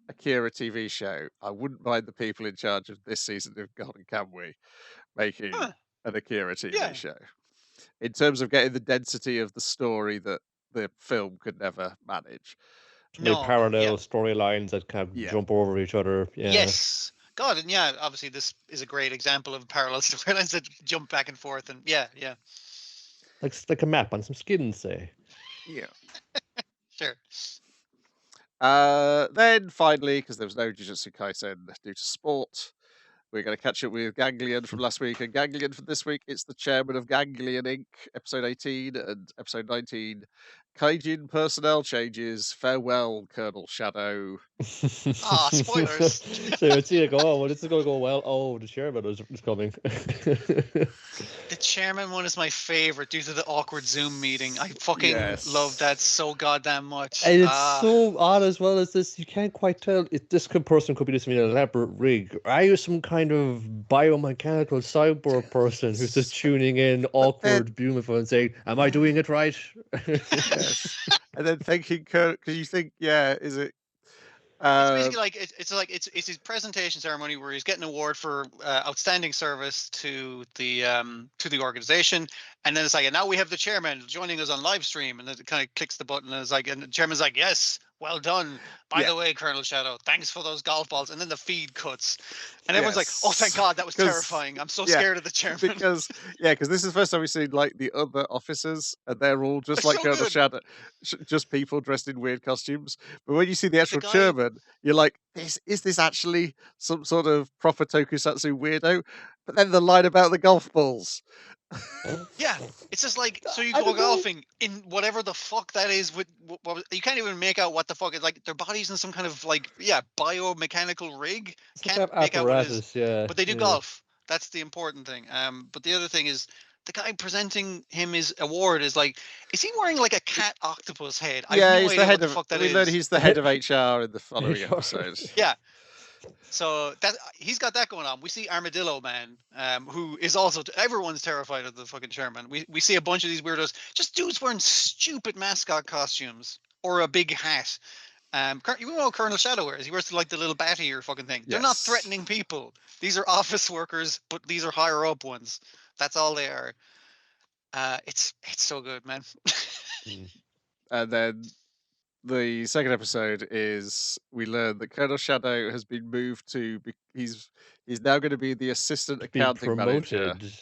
[SPEAKER 1] Akira TV show, I wouldn't mind the people in charge of this season of Golden Kamuy making an Akira TV show. In terms of getting the density of the story that the film could never manage.
[SPEAKER 3] Parallel storylines that kind of jump over each other. Yeah.
[SPEAKER 2] Yes. God, and obviously this is a great example of parallel storylines that jump back and forth, and
[SPEAKER 3] like a map on some skins, say.
[SPEAKER 1] Yeah.
[SPEAKER 2] Sure.
[SPEAKER 1] Then finally, because there was no Jujutsu Kaisen due to sport, we're going to catch up with Ganglion from last week. And Ganglion for this week, it's the chairman of Ganglion Inc., episode 18 and episode 19. Kaijin personnel changes. Farewell, Colonel Shadow.
[SPEAKER 2] Spoilers.
[SPEAKER 3] So it's like, this is going to go well. Oh, the chairman is coming.
[SPEAKER 2] The chairman one is my favorite due to the awkward Zoom meeting. I fucking love that so goddamn much.
[SPEAKER 3] And it's so odd as well as this. You can't quite tell if this person could be this elaborate rig. Are you some kind of biomechanical cyborg person who's just tuning in, awkward, beautiful, and saying, "Am I doing it right?"
[SPEAKER 1] And then thinking, because you think, is it?
[SPEAKER 2] It's basically like it's his presentation ceremony where he's getting an award for outstanding service to the organization, and then it's like, and now we have the chairman joining us on live stream, and then it kind of clicks the button, and it's like, and the chairman's like, yes, well done. By the way, Colonel Shadow, thanks for those golf balls, and then the feed cuts, and everyone's like, oh, thank God, that was terrifying. I'm so scared of the chairman
[SPEAKER 1] because this is the first time we've seen like the other officers, and they're all just like Colonel Shadow, just people dressed in weird costumes. But when you see the actual chairman, you're like, is this actually some sort of proper tokusatsu weirdo? But then the line about the golf balls.
[SPEAKER 2] Yeah, it's just like, so you go golfing in whatever the fuck that is. With you can't even make out what the fuck is, like their bodies in some kind of like biomechanical rig. Can't make out what it is. But they do golf. That's the important thing. But the other thing is the guy presenting him his award is like, is he wearing like a cat octopus head? I have no
[SPEAKER 1] he's
[SPEAKER 2] idea
[SPEAKER 1] the head
[SPEAKER 2] what the
[SPEAKER 1] of.
[SPEAKER 2] fuck that
[SPEAKER 1] we
[SPEAKER 2] is.
[SPEAKER 1] learned he's the head of HR in the following episode.
[SPEAKER 2] Yeah. So that he's got that going on. We see Armadillo Man, who is also everyone's terrified of the fucking chairman. We see a bunch of these weirdos, just dudes wearing stupid mascot costumes or a big hat. You know what Colonel Shadow wears? He wears like the little bat ear fucking thing. They're not threatening people. These are office workers, but these are higher up ones. That's all they are. It's so good, man.
[SPEAKER 1] And then the second episode is we learn that Colonel Shadow has been moved to. He's now going to be the assistant
[SPEAKER 3] Being
[SPEAKER 1] accounting manager.
[SPEAKER 3] promoted.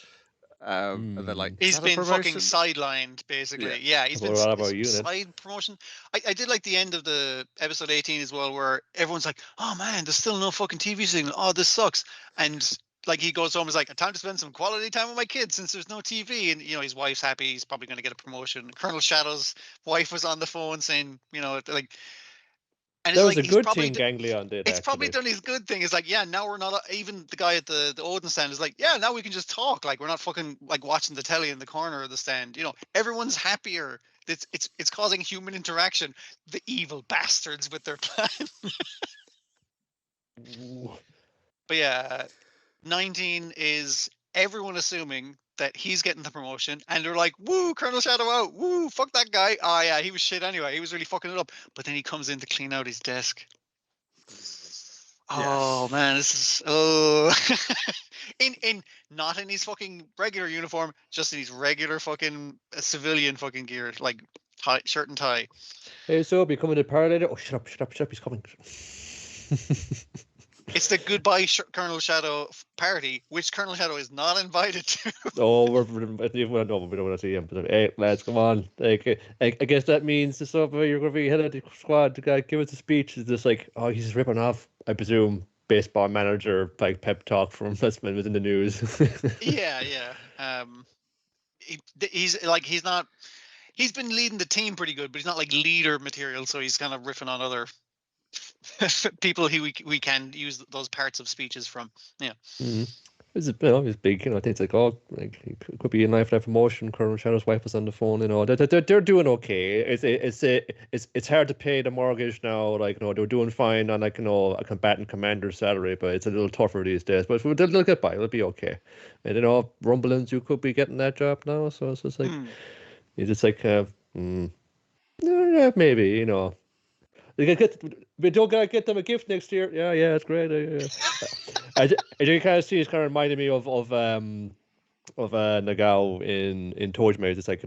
[SPEAKER 1] And they're like, is
[SPEAKER 2] He's
[SPEAKER 1] that a
[SPEAKER 2] been fucking
[SPEAKER 1] promotion?
[SPEAKER 2] sidelined, basically. Yeah, he's been
[SPEAKER 3] What about
[SPEAKER 2] it's
[SPEAKER 3] unit?
[SPEAKER 2] side promotion. I did like the end of the episode 18 as well, where everyone's like, "Oh man, there's still no fucking TV signal. Oh, this sucks." And like he goes home, and is like, "Time to spend some quality time with my kids since there's no TV." And his wife's happy. He's probably going to get a promotion. Colonel Shadow's wife was on the phone saying, like, and
[SPEAKER 3] That
[SPEAKER 2] it's
[SPEAKER 3] was
[SPEAKER 2] like
[SPEAKER 3] a
[SPEAKER 2] he's
[SPEAKER 3] good
[SPEAKER 2] probably
[SPEAKER 3] thing Ganglion did,
[SPEAKER 2] it's probably
[SPEAKER 3] actually.
[SPEAKER 2] done his good thing. It's like, yeah, now we're not even the guy at the Odin stand is like, yeah, now we can just talk. Like we're not fucking like watching the telly in the corner of the stand. Everyone's happier. It's causing human interaction. The evil bastards with their plan. But yeah, 19 is everyone assuming that he's getting the promotion, and they're like, "Woo, Colonel Shadow out! Woo, fuck that guy! Oh yeah, he was shit anyway. He was really fucking it up." But then he comes in to clean out his desk. Oh man, this is in not in his fucking regular uniform, just in his regular fucking civilian fucking gear, like shirt and tie.
[SPEAKER 3] Hey, so becoming the parallel. Oh, shut up, he's coming.
[SPEAKER 2] It's the goodbye Colonel Shadow party, which Colonel Shadow is not invited to.
[SPEAKER 3] Oh, we don't want to see him. But hey, lads, come on. Like, I guess that means the stuff where you're going to be head of the squad. The guy give us a speech. Is just like, oh, he's just ripping off, I presume, baseball manager like pep talk from Westman was in the news.
[SPEAKER 2] Yeah. He's not. He's been leading the team pretty good, but he's not like leader material. So he's kind of riffing on other people we can use those parts of speeches from. Yeah.
[SPEAKER 3] Mm-hmm. It's big, things like, oh, like it could be in life promotion. Colonel Shadow's wife was on the phone, they're doing okay. It's hard to pay the mortgage now, like, they're doing fine on, like, a combatant commander's salary, but it's a little tougher these days. But they'll get by, it'll be okay. And rumblings, you could be getting that job now, so it's just like, it's just like, maybe, we don't gotta get them a gift next year. Yeah, it's great. I do kind of see it's kind of reminding me of Nagao in Tojima. It's like,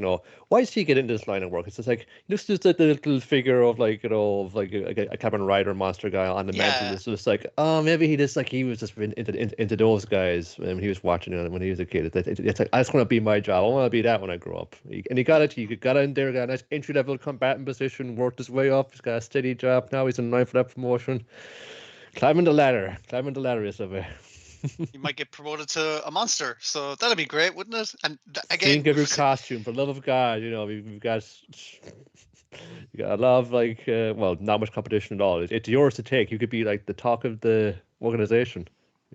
[SPEAKER 3] why does he get into this line of work? It's just like, this is the little figure of like, of like a Kamen Rider monster guy on the mantle. It's just like, oh, maybe he was just into those guys when he was watching it when he was a kid. It's like, that's gonna be my job. I want to be that when I grow up. And he got it. He got in there, got a nice entry level combatant position, worked his way up. He's got a steady job now. He's in line for that promotion. Climbing the ladder is a way.
[SPEAKER 2] You might get promoted to a monster, so that'd be great, wouldn't it? And again,
[SPEAKER 3] think of your costume, for the love of God. We've got you got a lot of like, well, not much competition at all. It's yours to take. You could be like the talk of the organization.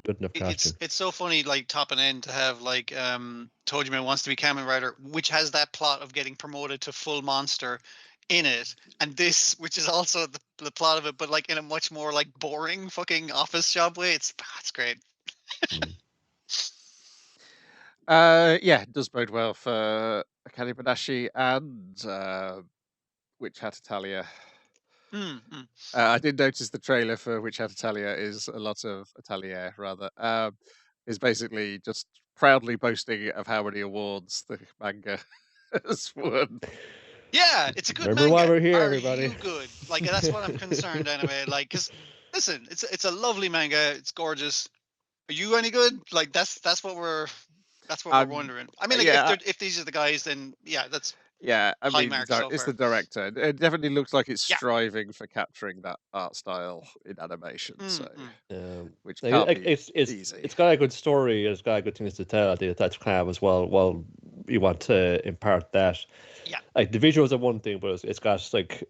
[SPEAKER 3] Good enough costume.
[SPEAKER 2] It's so funny, like top and end to have like Tojima wants to be Kamen Rider, which has that plot of getting promoted to full monster in it, and this, which is also the plot of it, but like in a much more like boring fucking office job way. It's great.
[SPEAKER 1] Yeah, it does bode well for Akane Banashi and Witch Hat Italia. I did notice the trailer for Witch Hat Italia is a lot of Atelier, rather. Is basically just proudly boasting of how many awards the manga has won.
[SPEAKER 2] Yeah, it's a good
[SPEAKER 3] Remember
[SPEAKER 2] manga.
[SPEAKER 3] why we're here,
[SPEAKER 2] Are
[SPEAKER 3] everybody.
[SPEAKER 2] you good? Like, that's what I'm concerned anyway. Like, because listen, it's a lovely manga. It's gorgeous. Are you any good? Like, that's what we're wondering. I mean, like, if these are the guys, then yeah, that's
[SPEAKER 1] I
[SPEAKER 2] high
[SPEAKER 1] mean,
[SPEAKER 2] marks so
[SPEAKER 1] it's
[SPEAKER 2] far.
[SPEAKER 1] the director. It definitely looks like it's striving for capturing that art style in animation. So, which can't be easy.
[SPEAKER 3] It's got a good story. It's got good things to tell. I think that's kind of as well. Well, you want to impart that.
[SPEAKER 2] Yeah.
[SPEAKER 3] Like the visuals are one thing, but it's got like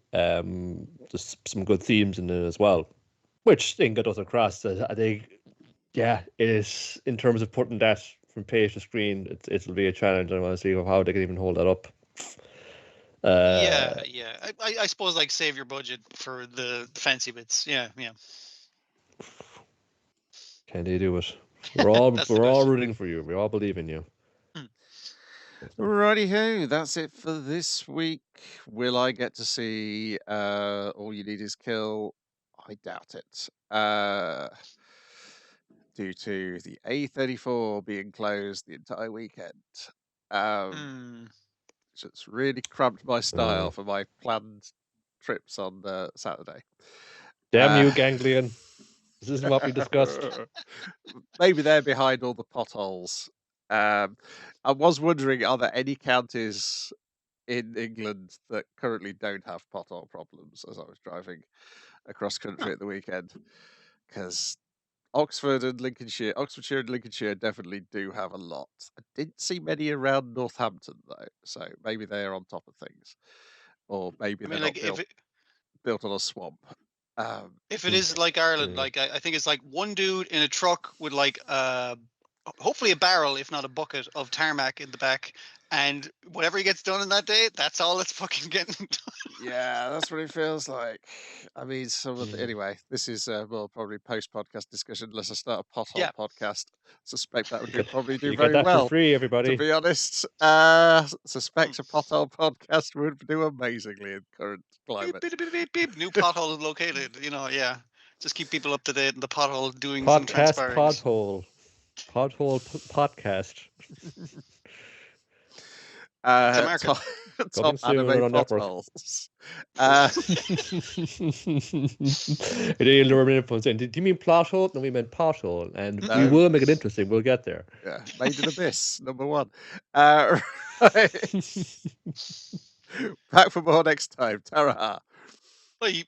[SPEAKER 3] just some good themes in it as well, which thing got us across. I think, yeah, it is in terms of putting that from page to screen. It'll be a challenge. I want to see how they can even hold that up.
[SPEAKER 2] Yeah. I suppose like save your budget for the fancy bits. Yeah.
[SPEAKER 3] Can they do it? We're all rooting for you. We all believe in you.
[SPEAKER 1] Righty ho, that's it for this week. Will I get to see All You Need Is Kill? I doubt it. Due to the A34 being closed the entire weekend. It's really cramped my style for my planned trips on Saturday.
[SPEAKER 3] Damn you, Ganglion. This isn't what we discussed.
[SPEAKER 1] Maybe they're behind all the potholes. I was wondering, are there any counties in England that currently don't have pothole problems as I was driving across country at the weekend? Because Oxfordshire and Lincolnshire definitely do have a lot. I didn't see many around Northampton though, so maybe they're on top of things, or maybe
[SPEAKER 2] I
[SPEAKER 1] they're
[SPEAKER 2] mean,
[SPEAKER 1] not
[SPEAKER 2] like
[SPEAKER 1] built on a swamp.
[SPEAKER 2] if it is like Ireland, like I think it's like one dude in a truck with like hopefully a barrel, if not a bucket of tarmac in the back, and whatever he gets done in that day, that's all it's fucking getting done.
[SPEAKER 1] Yeah, that's what it feels like. I mean, anyway, this is well probably post-podcast discussion. Unless I start a pothole
[SPEAKER 2] Yeah.
[SPEAKER 1] podcast, suspect that would probably do
[SPEAKER 3] You
[SPEAKER 1] very
[SPEAKER 3] get that
[SPEAKER 1] well.
[SPEAKER 3] for free,
[SPEAKER 1] To
[SPEAKER 3] everybody.
[SPEAKER 1] be honest, suspect a pothole podcast would do amazingly in current climate.
[SPEAKER 2] Beep, beep, beep, beep, beep. New pothole located. Yeah. Just keep people up to date in the pothole doing some
[SPEAKER 3] Podcast
[SPEAKER 2] transpiring.
[SPEAKER 3] pothole podcast.
[SPEAKER 2] It's a market.
[SPEAKER 1] Top
[SPEAKER 3] soon on
[SPEAKER 1] anime
[SPEAKER 3] our network.
[SPEAKER 1] potholes.
[SPEAKER 3] You'll remember from saying, "Did you mean plot hole?" No, we meant pothole, and we
[SPEAKER 1] No.
[SPEAKER 3] will make it interesting. We'll get there.
[SPEAKER 1] Yeah, Made in Abyss, number 1. Right. Back for more next time. Ta-ra.
[SPEAKER 2] Bye.